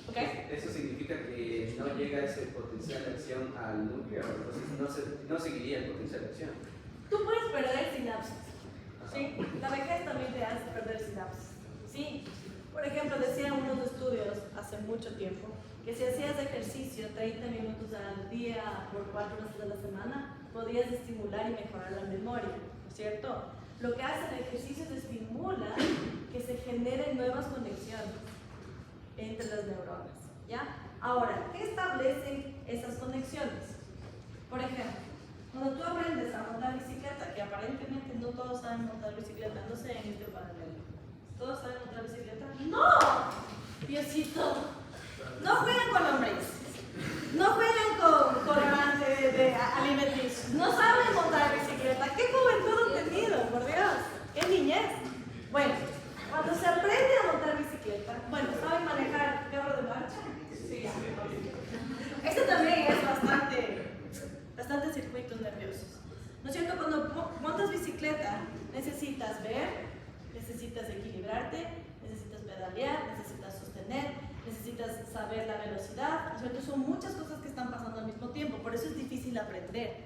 Ok. Eso significa que no llega ese potencial de acción al núcleo, entonces no seguiría el potencial de acción. Tú puedes perder sinapsis. ¿Sí? La vejez también te hace perder sinapsis. ¿Sí? Por ejemplo, decían unos estudios hace mucho tiempo que si hacías ejercicio 30 minutos al día por 4 veces a la semana, podías estimular y mejorar la memoria, ¿no es cierto? Lo que hace el ejercicio es estimula que se generen nuevas conexiones entre las neuronas, ¿ya? Ahora, ¿qué establecen esas conexiones? Por ejemplo, cuando tú aprendes a montar bicicleta, que aparentemente no todos saben montar bicicleta, no sé en este paralelo. ¿Todos saben montar bicicleta? ¡No! Diosito. No juegan con lombrices. No juegan con colorantes de alimenticios. No saben montar bicicleta. ¡Qué juventud han tenido, por Dios! ¡Qué niñez! Bueno, cuando se aprende a montar bicicleta, bueno, ¿saben manejar carro de marcha? Sí. Esto también es bastante circuitos nerviosos. ¿No es cierto? Cuando montas bicicleta, necesitas ver, necesitas equilibrarte, necesitas pedalear, necesitas sostener, necesitas saber la velocidad, ¿no es cierto? Son muchas cosas que están pasando al mismo tiempo, por eso es difícil aprender.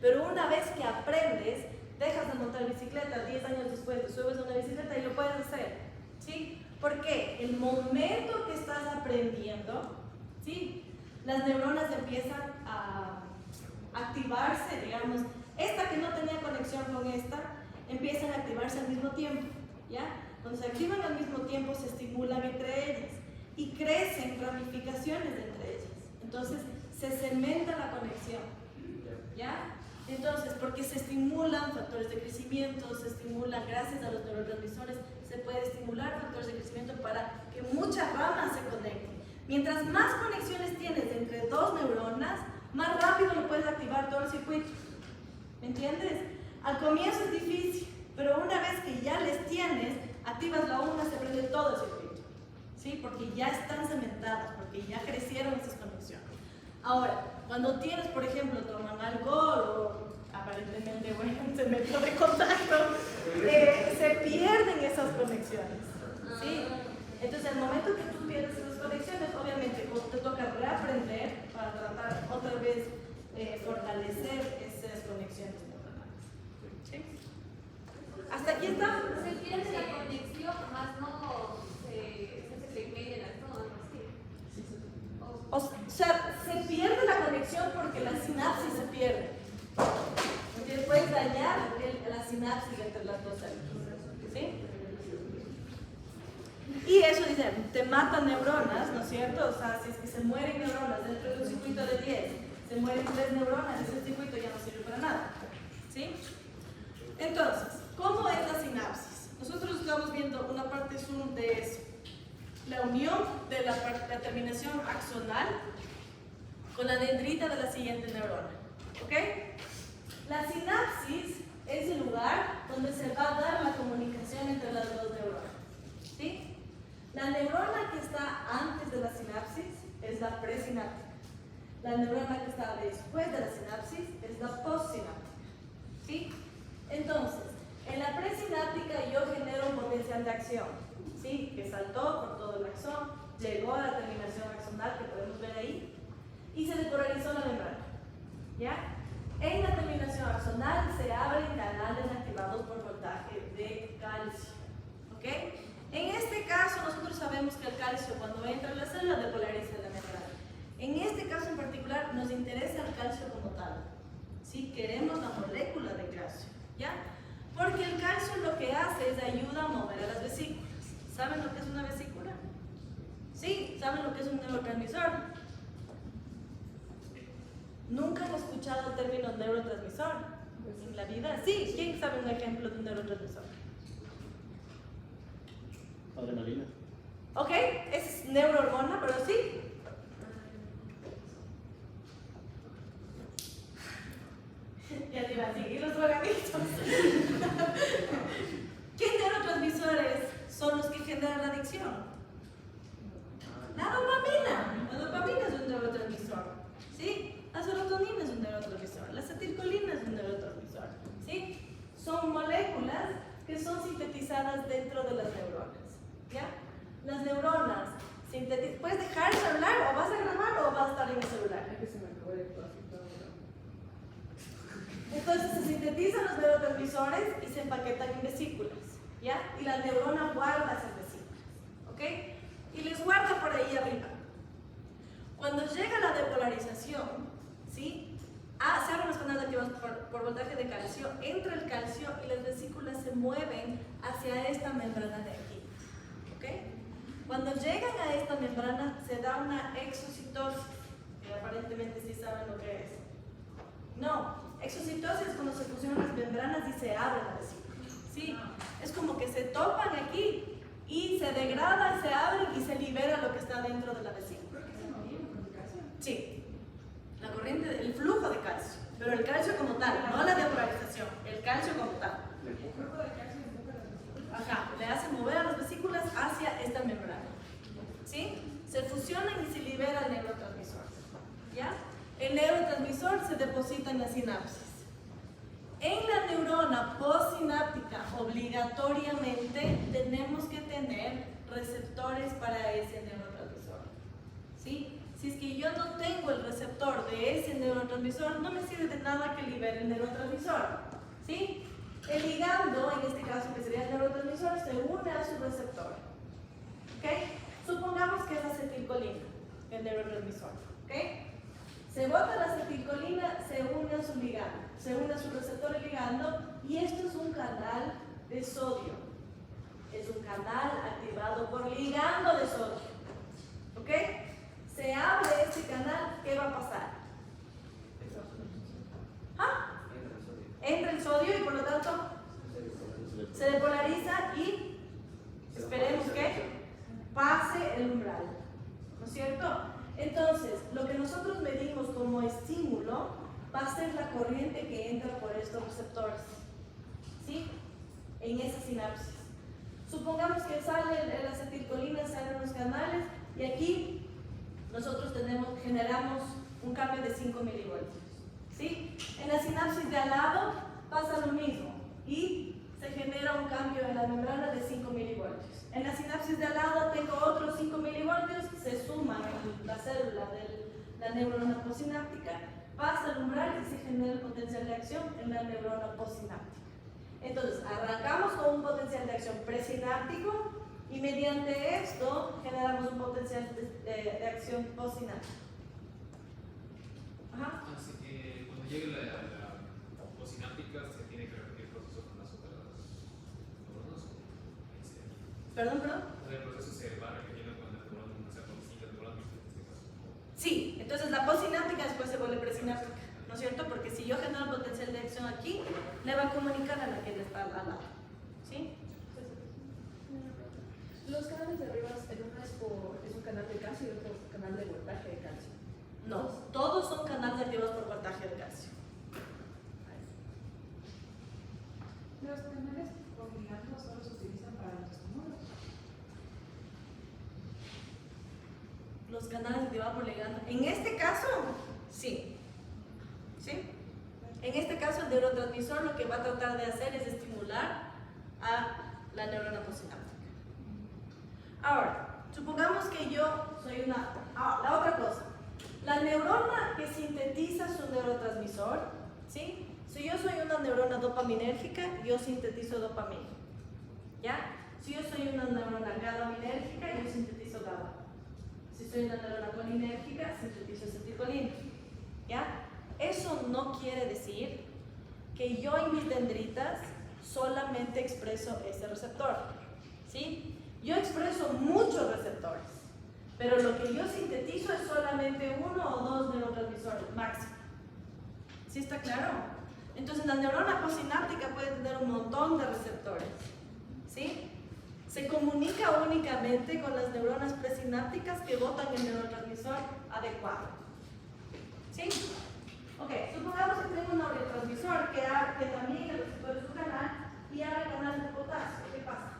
Pero una vez que aprendes, dejas de montar bicicleta, 10 años después te subes a una bicicleta y lo puedes hacer, ¿sí? Porque el momento que estás aprendiendo, ¿sí? Las neuronas empiezan a activarse, digamos, esta que no tenía conexión con esta, empiezan a activarse al mismo tiempo, ¿ya? Cuando se activan al mismo tiempo se estimulan entre ellas y crecen ramificaciones entre ellas, entonces se cementa la conexión, ¿ya? Entonces, porque se estimulan factores de crecimiento, se estimulan gracias a los neurotransmisores, se puede estimular factores de crecimiento para que muchas ramas se conecten. Mientras más conexiones tienes entre dos neuronas, más rápido lo puedes activar todo el circuito. ¿Me entiendes? Al comienzo es difícil, pero una vez que ya les tienes, activas la una, se prende todo el circuito. ¿Sí? Porque ya están cementadas, porque ya crecieron esas conexiones. Ahora, cuando tienes, por ejemplo, toman alcohol o aparentemente, bueno, un cemento de contacto, se pierden esas conexiones. ¿Sí? Entonces, al momento que tú pierdes esas conexiones, obviamente te toca reaprender para tratar otra vez fortalecer esas conexiones neuronales. ¿Sí? ¿Hasta aquí está? Se pierde la conexión, más no se segmenta todo, así. O sea, se pierde la acción porque la sinapsis se pierde. Porque puedes dañar la sinapsis entre las dos células. ¿Sí? Y eso dice, te matan neuronas, ¿no es cierto? O sea, si es que se mueren neuronas dentro de un circuito de 10, se mueren 3 neuronas, ese circuito ya no sirve para nada. ¿Sí? Entonces, ¿cómo es la sinapsis? Nosotros estamos viendo una parte zoom de eso. La unión de la terminación axonal con la dendrita de la siguiente neurona. ¿Ok? La sinapsis es el lugar donde se va a dar la comunicación entre las dos neuronas. ¿Sí? La neurona que está antes de la sinapsis es la presináptica. La neurona que está después de la sinapsis es la postsináptica. ¿Sí? Entonces, en la presináptica yo genero un potencial de acción, ¿sí? Que saltó por todo el axón, llegó a la terminación axonal que podemos ver ahí y se depolarizó la membrana. ¿Ya? En la terminación axonal se abren canales activados por voltaje de calcio. ¿Ok? En este caso nosotros sabemos que el calcio cuando entra en la célula depolariza la membrana. En este caso en particular nos interesa el calcio como tal. ¿Sí? Queremos la molécula de calcio. ¿Ya? Porque el calcio lo que hace es ayuda a mover a las vesículas. ¿Saben lo que es una vesícula? ¿Sí? ¿Saben lo que es un neurotransmisor? ¿Nunca han escuchado el término neurotransmisor en la vida? Sí, ¿quién sabe un ejemplo de un neurotransmisor? Adrenalina. ¿Ok? Es neurohormona, pero sí. Ya te iba a seguir los drogadictos. ¿Qué neurotransmisores son los que generan la adicción? La dopamina. La dopamina es un neurotransmisor. ¿Sí? La serotonina es un neurotransmisor. La acetilcolina es un neurotransmisor. ¿Sí? Son moléculas que son sintetizadas dentro de las neuronas. ¿Ya? Las neuronas sintetizan. ¿Puedes dejar de hablar o vas a grabar o vas a estar en el celular? Entonces se sintetizan los neurotransmisores y se empaquetan en vesículas, ¿ya? Y la neurona guarda esas vesículas, ¿ok? Y les guarda por ahí arriba. Cuando llega la depolarización, ¿sí? Se abren los canales activados por voltaje de calcio, entra el calcio y las vesículas se mueven hacia esta membrana de aquí, ¿ok? Cuando llegan a esta membrana se da una exocitosis, que aparentemente sí saben lo que es. No. Exocitosis es cuando se fusionan las membranas y se abren la vesícula. ¿Sí? Es como que se topan aquí y se degrada, se abren y se libera lo que está dentro de la vesícula. Sí. La corriente, el flujo de calcio. Pero el calcio como tal, no la depolarización, el calcio como tal. Ajá, le hace mover a las vesículas hacia esta membrana. ¿Sí? Se fusionan y se libera el neurotransmisor. ¿Ya? El neurotransmisor se deposita en la sinapsis. En la neurona postsináptica, obligatoriamente tenemos que tener receptores para ese neurotransmisor. ¿Sí? Si es que yo no tengo el receptor de ese neurotransmisor, no me sirve de nada que libere el neurotransmisor. ¿Sí? El ligando, en este caso que sería el neurotransmisor, se une a su receptor. ¿Ok? Supongamos que es acetilcolina, el neurotransmisor. ¿Ok? Se bota la acetilcolina, se une a su ligando, se une a su receptor y ligando, y esto es un canal de sodio. Es un canal activado por ligando de sodio. ¿Ok? Se abre este canal, ¿qué va a pasar? ¿Ah? Entra el sodio y por lo tanto se depolariza y esperemos que pase el umbral. ¿No es cierto? Entonces, lo que nosotros medimos como estímulo va a ser la corriente que entra por estos receptores, ¿sí? En esa sinapsis. Supongamos que sale la acetilcolina, salen los canales y aquí nosotros generamos un cambio de 5 milivoltios, ¿sí? En la sinapsis de al lado pasa lo mismo y se genera un cambio en la membrana de 5 milivoltios. En la sinapsis de al lado tengo otros 5 milivoltios, se suman en la célula de la neurona postsináptica, pasa el umbral y se genera el potencial de acción en la neurona postsináptica. Entonces, arrancamos con un potencial de acción presináptico y mediante esto generamos un potencial de acción postsináptico. Ajá. Así que cuando llegue la posináptica se tiene que repetir el proceso con las otras neuronas. Perdón. El proceso se va repitiendo con las neuronas, o sea, con distintas neuronas en este caso. Sí, entonces la postsináptica después se vuelve presináptica, ¿no es cierto? Porque si yo genero el potencial de acción aquí, le va a comunicar a la que está al lado. ¿Sí? Los canales de arriba, en una es un canal de calcio y otro canal de voltaje de calcio. No, todos son canales activados por voltaje de calcio. Los canales por ligando solo se utilizan para los estímulos. Los canales activados por ligando. En este caso, sí. ¿Sí? En este caso, el neurotransmisor lo que va a tratar de hacer es estimular a la neurona postsináptica. Ahora, supongamos que yo soy una... la otra cosa. La neurona que sintetiza su neurotransmisor, ¿sí? Si yo soy una neurona dopaminérgica, yo sintetizo dopamina. ¿Ya? Si yo soy una neurona GABAminérgica, yo sintetizo GABA. Si soy una neurona colinérgica, sintetizo acetilcolina. ¿Ya? Eso no quiere decir que yo en mis dendritas solamente expreso ese receptor. ¿Sí? Yo expreso muchos receptores, pero lo que yo sintetizo es solamente uno o dos neurotransmisores máximo. ¿Sí está claro? Entonces la neurona postsináptica puede tener un montón de receptores. ¿Sí? Se comunica únicamente con las neuronas presinápticas que botan el neurotransmisor adecuado. ¿Sí? Ok, supongamos que tengo un neurotransmisor que también el receptor es un canal y abre canales de potasio. ¿Qué pasa?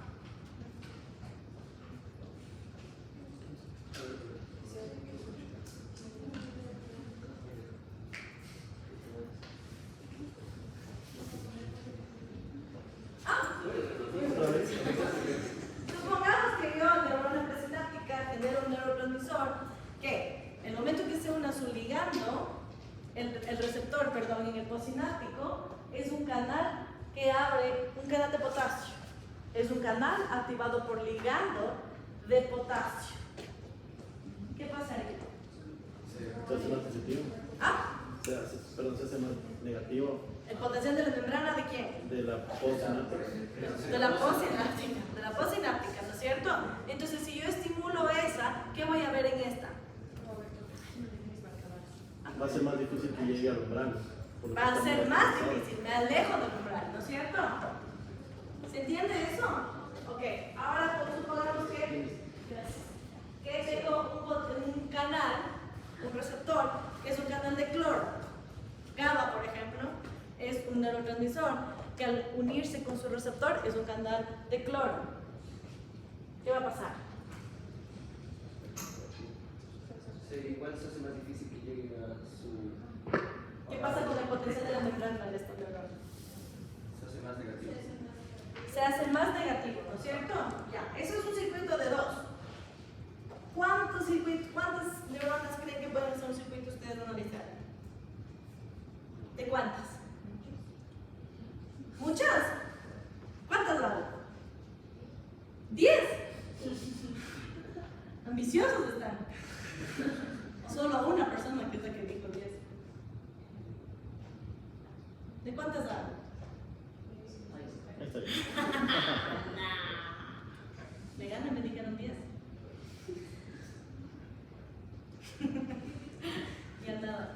Supongamos que yo, neurona presináptica, genero un neurotransmisor que, en el momento que se una su ligando, el receptor, perdón, en el postsináptico, es un canal que abre un canal de potasio. Es un canal activado por ligando de potasio. ¿Qué pasaría? Se hace más positivo. Se hace más negativo. ¿El potencial de la membrana de quién? De la postsináptica. De la postsináptica, ¿no es cierto? Entonces, si yo estimulo esa, ¿qué voy a ver en esta? Va a ser más difícil que llegue al umbral. Va a ser más difícil, me alejo del umbral, ¿no es cierto? ¿Se entiende eso? Ok, ahora supongamos que tengo un canal, un receptor, que es un canal de cloro. GABA, por ejemplo, es un neurotransmisor que al unirse con su receptor es un canal de cloro. ¿Qué va a pasar? Igual se hace más difícil que llegue a su... ¿Qué pasa con el potencial de la membrana de esta neurona? Se hace más negativo. Se hace más negativo, ¿no es cierto? Ya, eso es un circuito de dos. ¿Cuántas neuronas creen que pueden ser un circuito ustedes analizar? ¿De cuántas? ¿Muchas? ¿Cuántas hay? 10. Ambiciosos están. Solo una persona que es la que dijo 10. ¿De cuántas hay? Está bien. ¿Le ganan? Me dijeron 10. Ya nada.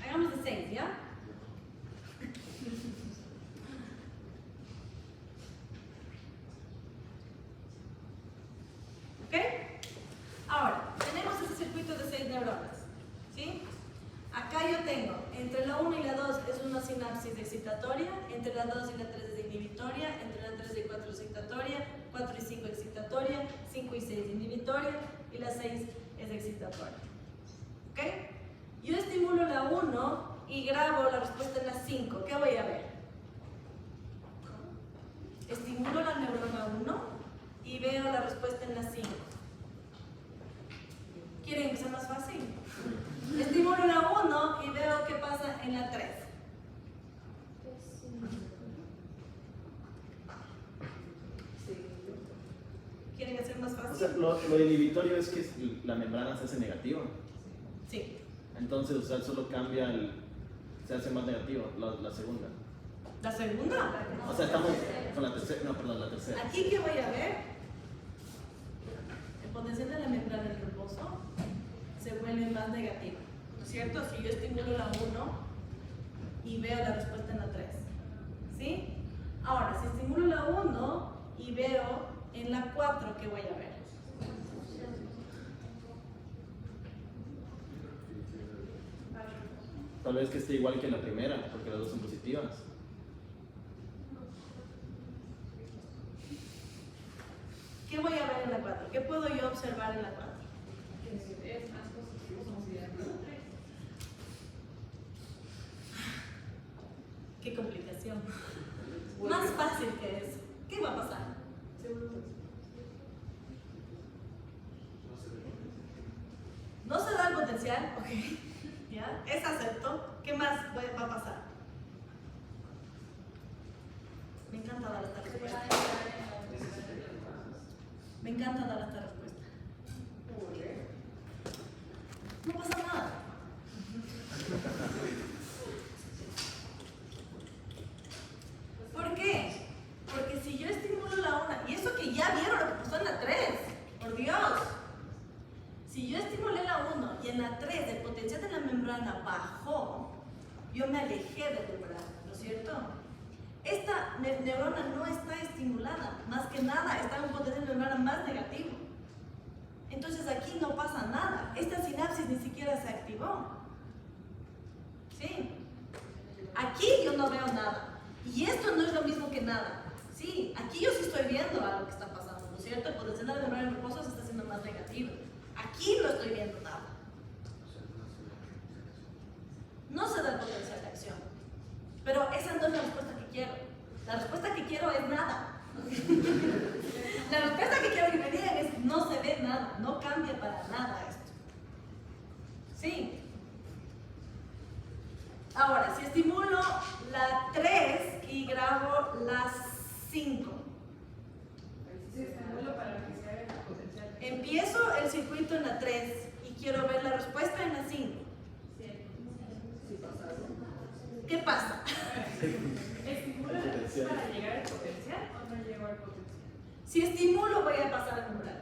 Hagamos de 6, ¿ya? ¿Ok? Ahora, tenemos este circuito de 6 neuronas. ¿Sí? Acá yo tengo, entre la 1 y la 2 es una sinapsis excitatoria, entre la 2 y la 3 es inhibitoria, entre la 3 y 4 es excitatoria, 4 y 5 excitatoria, 5 y 6 inhibitoria y la 6 es excitatoria. ¿Ok? Yo estimulo la 1 y grabo la respuesta en la 5. ¿Qué voy a ver? Estimulo la neurona 1 y veo la respuesta en la 5. ¿Quieren que sea más fácil? Estimulo la 1 y veo qué pasa en la 3. ¿Quieren hacer más más O fácil. sea, lo inhibitorio es que la membrana se hace negativa. Sí. Entonces, o sea, solo cambia se hace más negativo, la segunda. La segunda. O sea, estamos con la tercera, no, perdón, la tercera. Aquí que voy a ver, el potencial de la membrana del reposo se vuelve más negativa, ¿no es cierto? Si yo estimulo la 1 y veo la respuesta en la 3, ¿sí? Ahora, si estimulo la 1 y veo en la 4, ¿qué voy a ver? Tal vez que esté igual que la primera, porque las dos son positivas. ¿Qué voy a ver en la 4? ¿Qué puedo yo observar en la 4? Es más positivo considerando la 3. ¡Qué complicación! Más fácil que eso. ¿Qué va a pasar? No se da el potencial, ok, ¿ya? Es acepto. ¿Qué más va a pasar? Me encanta dar esta respuesta. Me encanta dar esta respuesta. No pasa nada. ¿Por qué? Porque si yo estimulo la 1, y eso que ya vieron lo que pasó en la 3, por Dios. Si yo estimulé la 1 y en la 3 el potencial de la membrana bajó, yo me alejé de la membrana, ¿no es cierto? Esta neurona no está estimulada, más que nada está en un potencial de membrana más negativo. Entonces aquí no pasa nada, esta sinapsis ni siquiera se activó. ¿Sí? Aquí yo no veo nada. Y esto no es lo mismo que nada. Sí, aquí yo sí estoy viendo algo que está pasando, ¿no es cierto? El potencial de la membrana en reposo se está haciendo más negativo. Aquí no estoy viendo nada. No se da el potencial de acción. Pero esa no es la respuesta que quiero. La respuesta que quiero es nada. La respuesta que quiero que me digan es no se ve nada, no cambia para nada esto. ¿Sí? Ahora, si estimulo la 3 y grabo la 5. Se estimula para que se haga el potencial. Empiezo el circuito en la 3 y quiero ver la respuesta en la 5. ¿Qué pasa? ¿Estimula para llegar al potencial o no llegó al potencial? Si estimulo voy a pasar a acumular.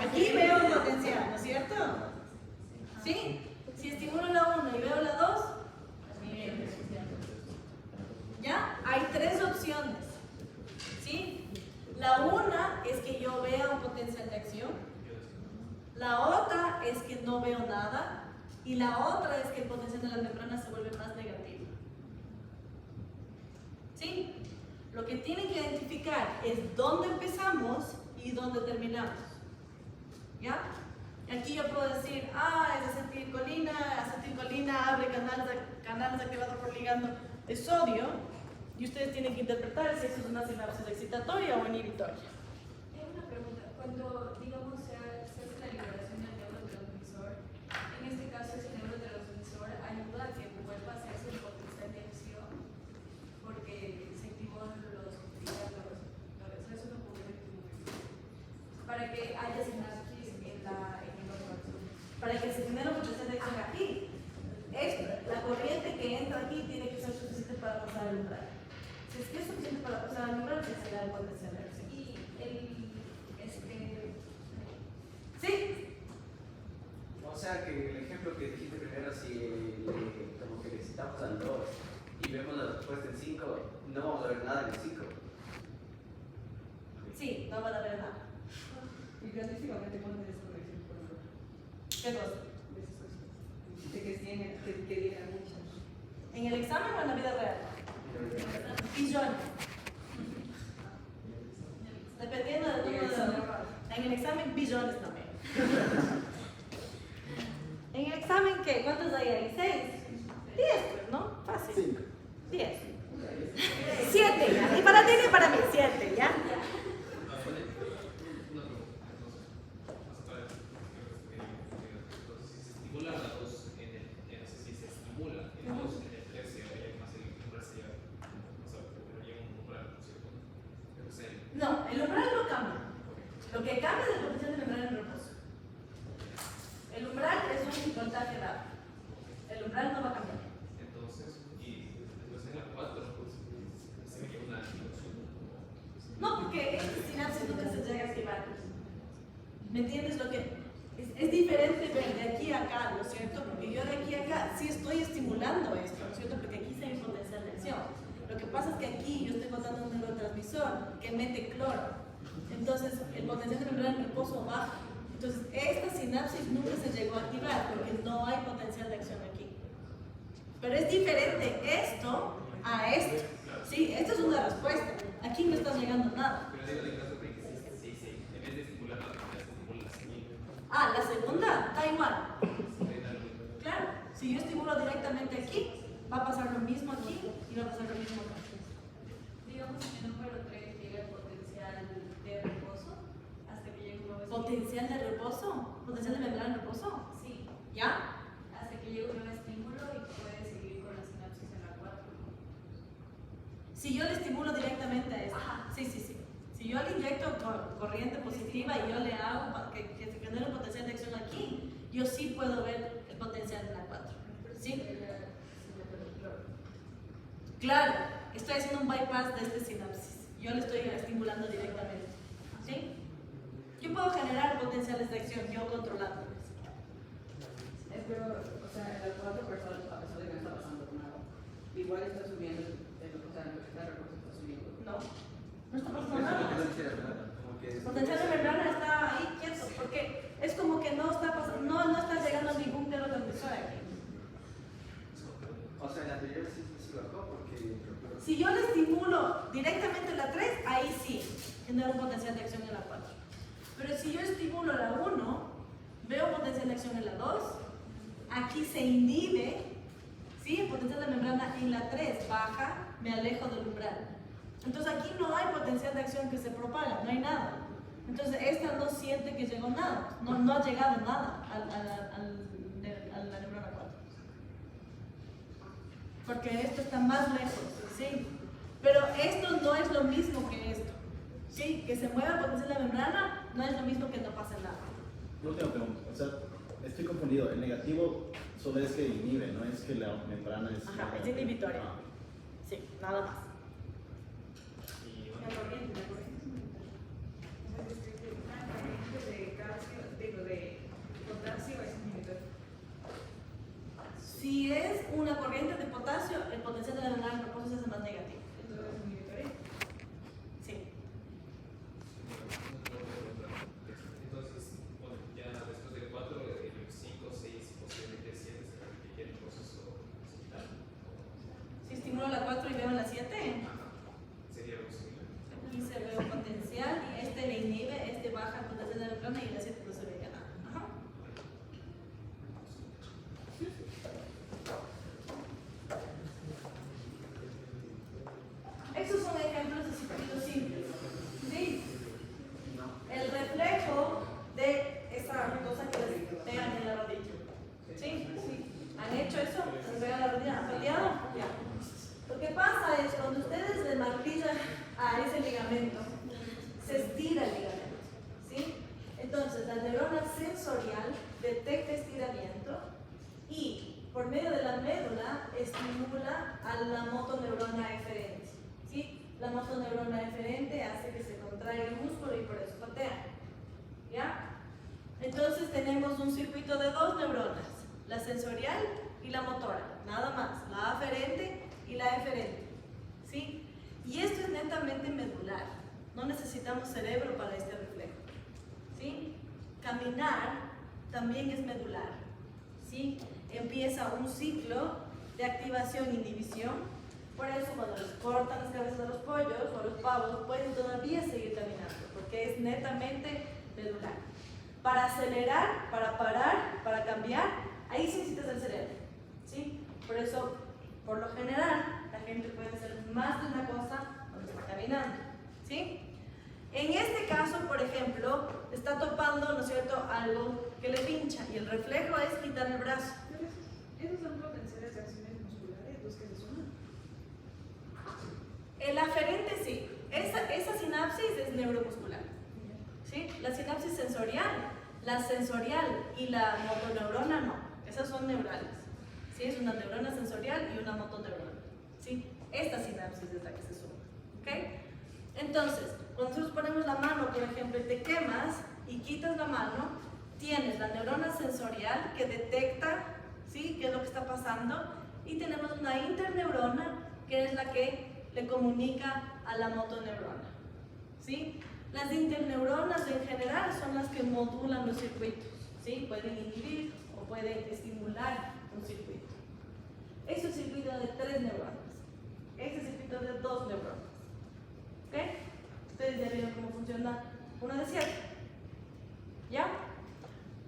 Aquí veo un potencial, ¿no es cierto? ¿Sí? Si estimulo la 1 y veo la 2, ¿ya? Hay tres opciones. ¿Sí? La una es que yo vea un potencial de acción. La otra es que no veo nada. Y la otra es que el potencial de la membrana se vuelve más negativo. ¿Sí? Lo que tienen que identificar es dónde empezamos y dónde terminamos. ¿Ya? Aquí yo puedo decir, es acetilcolina abre canales activados por ligando de sodio, y ustedes tienen que interpretar si eso es una sinapsis excitatoria o inhibitoria. Tengo una pregunta. Cuando, digamos, se hace la liberación del neurotransmisor, en este caso ese neurotransmisor ayuda a que vuelva a hacerse el potencial de acción porque se activó los receptores. Eso no puede para que haya sinapsis en el neurotransmisor. Para que se genere un potencial de acción aquí, la corriente que entra aquí tiene que ser suficiente para pasar el umbral. Si es que es suficiente para pasar el umbral, se da el potencial de acción. Y ¿Sí? O sea que el ejemplo que dijiste primero, si como que necesitamos al 2 y vemos la respuesta en 5, no vamos a ver nada en el 5. Sí, no van a ver nada. Y grandísimamente cuando desconexión por lo ¿Qué cosa? de que digan muchas. ¿En el examen o en la vida real? Billones. Dependiendo del número de... En el examen, billones también. ¿En el examen qué? ¿Cuántos hay ahí? ¿6? 10, pues, ¿no? Fácil. 10. 7 ya. Y para ti y para mí, 7, ¿ya? Estimula la 2 en el, si se estimula en el 2 en el 13, hay más el umbral se llega, no sé, pero llega un umbral, ¿no es cierto? No, el umbral no cambia. Lo que cambia es el potencial de membrana en reposo. El umbral es un voltaje dado. El umbral no va a cambiar. Entonces, y después en la 4, pues, se me queda una activación. No, porque esta sinapsis nunca se llega a activar. ¿Me entiendes lo que es diferente ver de aquí a acá, ¿no es cierto? Porque yo de aquí a acá sí estoy estimulando esto, ¿no es cierto? Porque aquí se hay un potencial de acción. Lo que pasa es que aquí yo estoy botando un neurotransmisor que mete cloro. Entonces, el potencial de membrana en reposo baja. Entonces, esta sinapsis nunca se llegó a activar porque no hay potencial de acción aquí. Pero es diferente esto a esto. Sí, esto es una respuesta. Aquí no está llegando nada. Pero digo, en caso de que sí, en vez de estimular la primera, se estimula la siguiente. Ah, la segunda, da igual. Se da lo mismo. Claro, si yo estimulo directamente aquí, va a pasar lo mismo aquí y va a pasar lo mismo acá. Digamos que en el número 3 llega el potencial de reposo hasta que llegue un nuevo ¿Potencial de reposo? ¿Potencial de membrana en reposo? Sí, ¿Ya? hasta que llegue un nuevo estímulo y puede seguir con la sinapsis en la 4. Si yo le estimulo directamente a esto. Ajá. Sí. Si yo le inyecto corriente positiva y yo le hago que se genere un potencial de acción aquí, yo sí puedo ver el potencial de la 4. ¿Sí? Claro, estoy haciendo un bypass de este sinapsis. Yo le estoy estimulando directamente. ¿Sí? Yo puedo generar potenciales de acción, yo controlándoles. Pero, o sea, en las 4 personas, a pesar de que no está pasando nada, igual está subiendo, o sea, la reposo está subiendo. No está Eso pasando es lo nada. que no quisiera, ¿verdad? Como que El potencial de membrana está ahí quieto, porque es como que no está pasando, no está llegando ningún neurotransmisor aquí. O sea, en la anterior sí bajó porque... Si yo le estimulo directamente la 3, ahí sí, genera un potencial de acción en la 4. Pero si yo estimulo la 1, veo potencial de acción en la 2, aquí se inhibe, ¿sí? El potencial de membrana en la 3 baja, me alejo del umbral. Entonces aquí no hay potencial de acción que se propaga, no hay nada. Entonces esta no siente que llegó nada, no ha llegado nada a la membrana 4. Porque esto está más lejos, ¿sí? Pero esto no es lo mismo que esto, ¿sí? Que se mueva el potencial de la membrana no es lo mismo que no pase nada. Última pregunta, o sea, estoy confundido. El negativo solo es que inhibe, no es que la membrana es... Ajá, es inhibitoria. Ah. Sí, nada más. Y La bueno, corriente. Una corriente de calcio, digo, de potasio es inhibidor. Si es una corriente de potasio, el potencial de la membrana en reposo se hace más negativo. Entonces es inhibitoria. Sí. entonces, bueno, ya después del 4, el 5, 6, posiblemente 7 se repite el proceso hospital. Si estimulo la 4 y veo la 7, Sería algo similar. aquí se ve un potencial y este le inhibe, este baja el potencial de la membrana y la 7 no se ve ya nada. Ajá. Esos son ejemplos de circuitos simples. ¿Sí? El reflejo de esa cosa que les pegan en la rodilla. ¿Sí? ¿Han hecho eso? ¿Se pegan en la rodilla? ¿Han pateado? Ya. Lo que pasa es cuando ustedes le martillan a ese ligamento, se estira el ligamento. ¿Sí? Entonces, la neurona sensorial detecta estiramiento y por medio de la médula estimula a la motoneurona eferente. ¿Sí? La motoneurona eferente hace que se contraiga el músculo y por eso patea. ¿Ya? Entonces tenemos un circuito de dos neuronas, la sensorial y la motora, nada más, la aferente y la eferente. ¿Sí? Y esto es netamente medular, no necesitamos cerebro para este reflejo. ¿Sí? Caminar también es medular. ¿Sí? Empieza un ciclo de activación e inhibición. Por eso cuando les cortan las cabezas a los pollos o a los pavos pueden todavía seguir caminando, porque es netamente medular. Para acelerar, para parar, para cambiar, ahí sí necesitas el cerebro. ¿Sí? Por eso, por lo general, la gente puede hacer más de una cosa cuando está caminando. ¿Sí? En este caso, por ejemplo, está topando, ¿no es cierto?, algo que le pincha y el reflejo es quitar el brazo. Esos son potenciales de acciones musculares, los que se suman. El aferente sí. Esa sinapsis es neuromuscular. ¿Sí? La sinapsis sensorial, la sensorial y la motoneurona no. Esas son neurales. ¿Sí? Es una neurona sensorial y una motoneurona. ¿Sí? Esta sinapsis es la que se suma. ¿Ok? Entonces, cuando nosotros ponemos la mano, por ejemplo, y te quemas y quitas la mano, tienes la neurona sensorial que detecta, ¿sí?, qué es lo que está pasando, y tenemos una interneurona que es la que le comunica a la motoneurona. ¿Sí? Las interneuronas en general son las que modulan los circuitos. ¿Sí? Pueden inhibir o pueden estimular un circuito. Este es un circuito de 3 neuronas. Este es un circuito de 2 neuronas. ¿Ok? Ustedes ya vieron cómo funciona uno de 7. ¿Ya?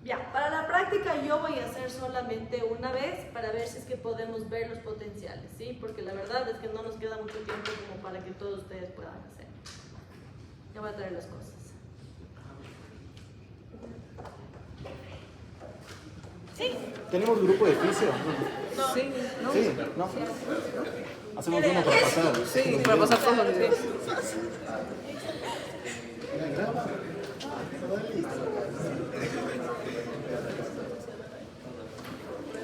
Ya, para la práctica yo voy a hacer solamente una vez para ver si es que podemos ver los potenciales, ¿sí? Porque la verdad es que no nos queda mucho tiempo como para que todos ustedes puedan hacer. Ya voy a traer las cosas. ¿Sí? ¿Tenemos grupo de fisio? No. Sí, ¿no? Hacemos uno para pasar. Sí, para pasar todos los videos.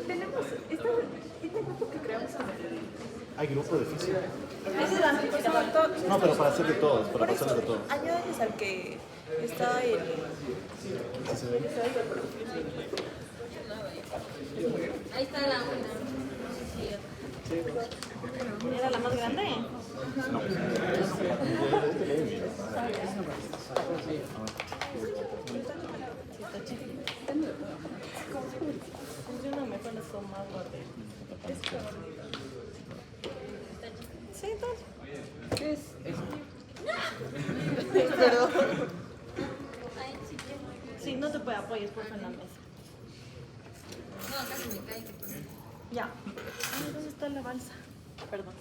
Tenemos este grupo que creamos ¿Hay grupo de fisio? ese es la No, pero para hacer de todos, para pasar de todos. añádales al que está el... ¿Sí se ve? Ahí está la una. ¿Era la más grande? Funciona mejor las con más grandes. Sí, entonces. ¿Qué es eso? Perdón. Sí, no te puede apoyar, por favor, en la mesa. No, casi me cae. Ya. ¿Dónde está la balsa? Perdón.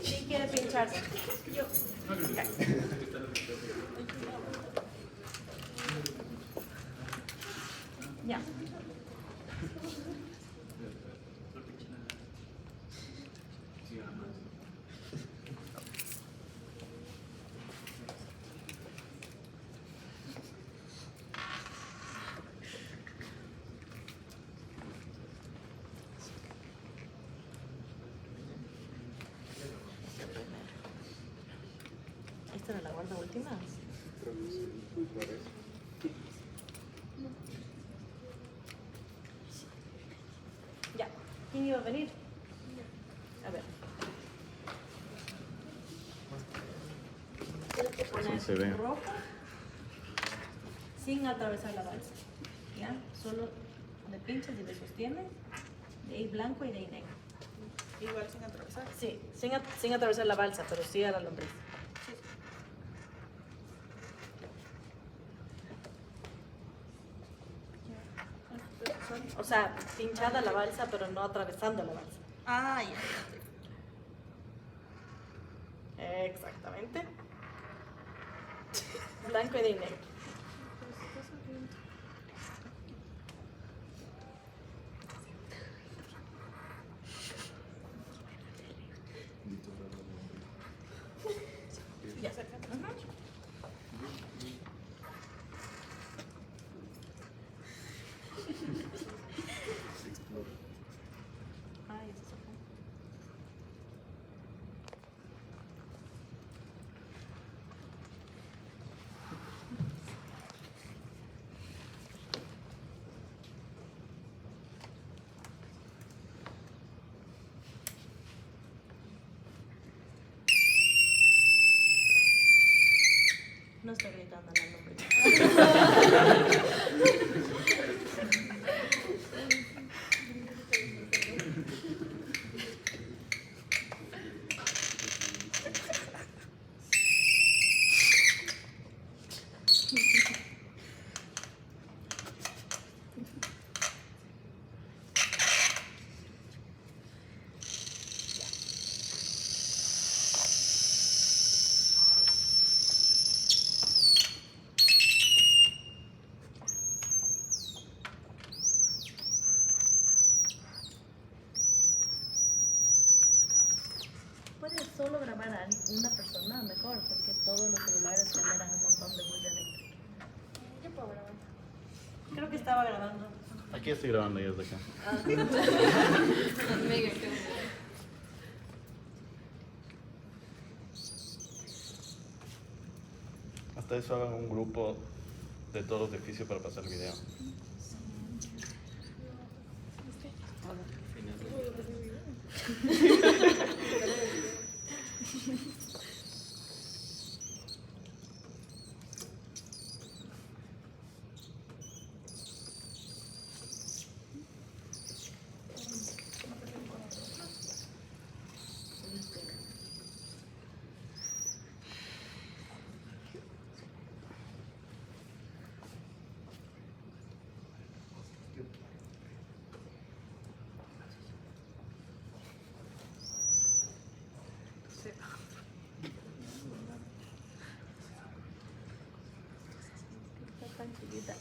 ¿Quién quiere pincharse? Yo. Ya. Ya. ¿Esta era la guarda última? Ya. ¿Quién iba a venir? A ver. Tienes que poner se ve. rojo sin atravesar la balsa. ¿Ya? Solo le pinchas y le sostienes. De ahí blanco y de ahí negro. Igual sin atravesar. Sí, sin atravesar la balsa, pero sí a la lombriz. O sea, pinchada la balsa, pero no atravesando la balsa. Ah, ya. Exactamente. Blanco y de negro. Ya. Ajá. Ay, eso se fue. No estoy gritando el nombre. solo grabara una persona, mejor, porque todos los celulares generan un montón de bulla eléctrica. Yo puedo grabar. Creo que estaba grabando. Aquí estoy grabando ya desde acá. Mega, qué bueno. Hasta eso hagan un grupo de todos los edificios para pasar el video.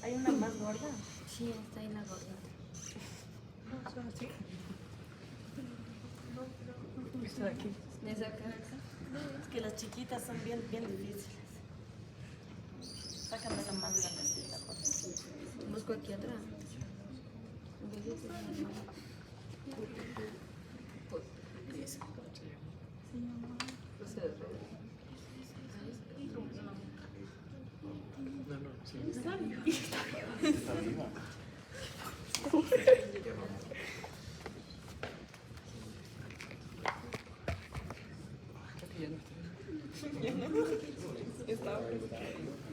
¿Hay una más gorda? Sí, está en la gordita. No, son así. Esta de aquí. ¿Desde acá? Es que las chiquitas son bien difíciles. Sácame la más grandecita, por favor. Busco aquí atrás. No, no, sí. Está viva.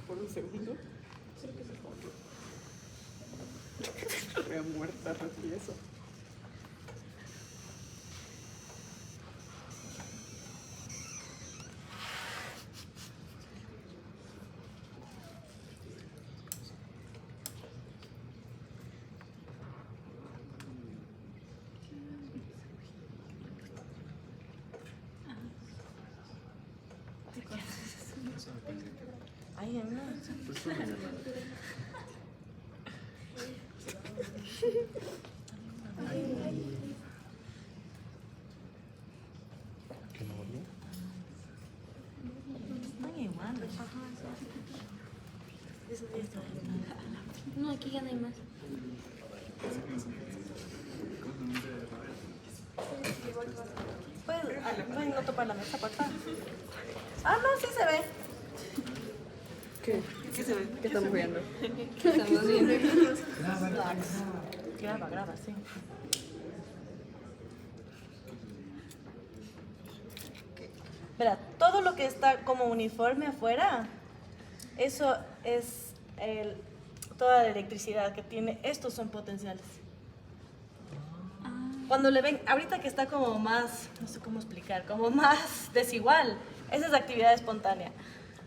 Por un segundo. Estoy muerta, eso. Ay, no. ¿Qué no volvió? Están iguales. No, aquí ya no hay más. ¿Pueden no topar la mesa, por favor? Ah, no, sí se ve. ¿Qué? Sí se ve. ¿Qué estamos viendo? ¿Qué estamos viendo? Graba, sí. Verá, todo lo que está como uniforme afuera, eso es toda la electricidad que tiene. Estos son potenciales. Cuando le ven, ahorita que está como más, no sé cómo explicar, como más desigual, esa es actividad espontánea.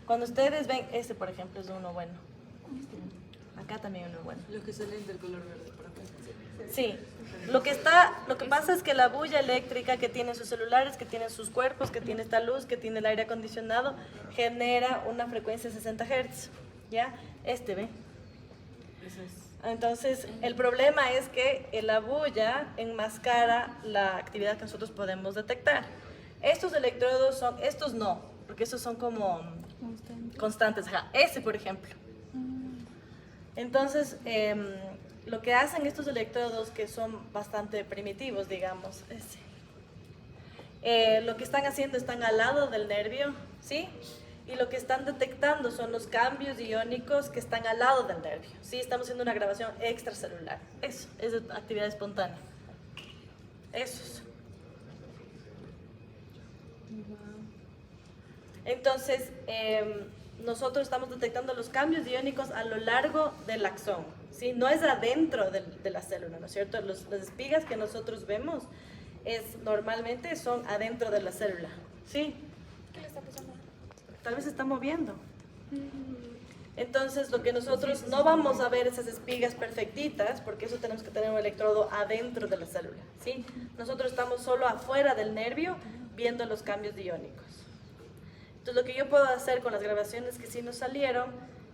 Cuando ustedes ven, este por ejemplo es uno bueno. Acá también uno bueno. Los que salen del color verde por acá. Sí, lo que pasa es que la bulla eléctrica que tienen sus celulares, que tienen sus cuerpos, que tiene esta luz, que tiene el aire acondicionado, genera una frecuencia de 60 Hz, ¿ya? ¿Ve? Eso es. Entonces, el problema es que la bulla enmascara la actividad que nosotros podemos detectar. Estos electrodos son, estos no, porque esos son como constantes. Ajá. Ese, por ejemplo. Entonces, lo que hacen estos electrodos, que son bastante primitivos, digamos, lo que están haciendo, están al lado del nervio, ¿sí? Y lo que están detectando son los cambios iónicos que están al lado del nervio, ¿sí? Estamos haciendo una grabación extracelular. Eso es actividad espontánea. Eso es. Entonces, nosotros estamos detectando los cambios iónicos a lo largo del axón, ¿sí? No es adentro de la célula, ¿no es cierto? Las espigas que nosotros vemos normalmente son adentro de la célula, ¿sí? ¿Qué le está pasando? Tal vez se está moviendo. Entonces, lo que nosotros no vamos a ver esas espigas perfectitas, porque eso tenemos que tener un electrodo adentro de la célula, ¿sí? Nosotros estamos solo afuera del nervio viendo los cambios iónicos. Entonces, lo que yo puedo hacer con las grabaciones que sí nos salieron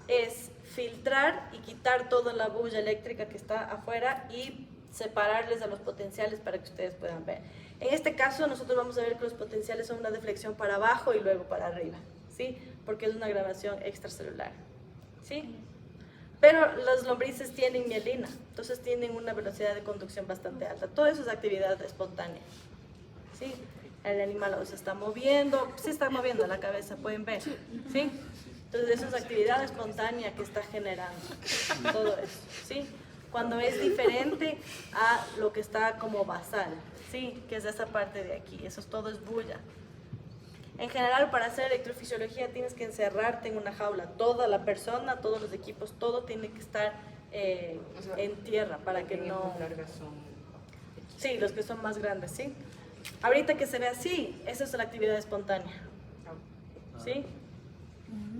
es filtrar y quitar toda la bulla eléctrica que está afuera y separarles a los potenciales para que ustedes puedan ver. En este caso nosotros vamos a ver que los potenciales son una deflexión para abajo y luego para arriba, ¿sí? Porque es una grabación extracelular, ¿sí? Pero las lombrices tienen mielina, entonces tienen una velocidad de conducción bastante alta. Todo eso es actividad espontánea, ¿sí? El animal se está moviendo, se está moviendo la cabeza, pueden ver, ¿sí? Entonces eso es actividad espontánea que está generando todo eso, ¿sí? Cuando es diferente a lo que está como basal, ¿sí? Que es esa parte de aquí, eso es todo es bulla. En general, para hacer electrofisiología tienes que encerrarte en una jaula. Toda la persona, todos los equipos, todo tiene que estar en tierra para que no... Sí, los que son más grandes, ¿sí? Ahorita que se ve así, esa es la actividad espontánea, ¿sí?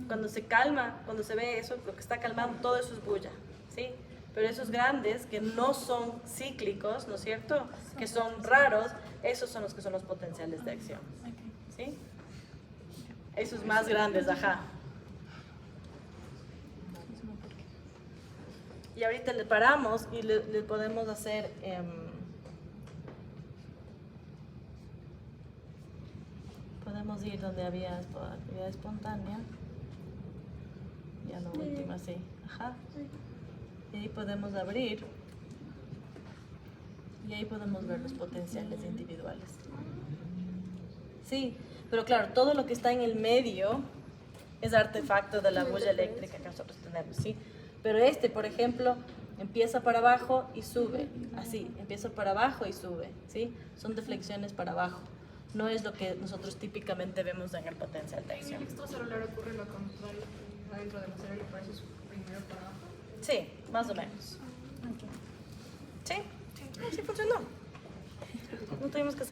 Cuando se calma, cuando se ve eso, lo que está calmando, todo eso es bulla, ¿sí? Pero esos grandes, que no son cíclicos, ¿no es cierto? Que son raros, esos son los que son los potenciales de acción, ¿sí? Esos más grandes, ajá. Y ahorita le paramos y le podemos hacer... podemos ir donde había actividad espontánea. Ya lo último, así. Ajá. Y ahí podemos abrir. Y ahí podemos ver los potenciales individuales. Sí, pero claro, todo lo que está en el medio es artefacto de la bulla eléctrica que nosotros tenemos, ¿sí? Pero este, por ejemplo, empieza para abajo y sube, así, empieza para abajo y sube, ¿sí? Son deflexiones para abajo. No es lo que nosotros típicamente vemos en el potencial de ¿En acción. el extracelular ocurre lo contrario? Adentro de la célula, por eso es primero para abajo. Sí, más o menos. ¿Sí? Sí funcionó. No tuvimos que hacer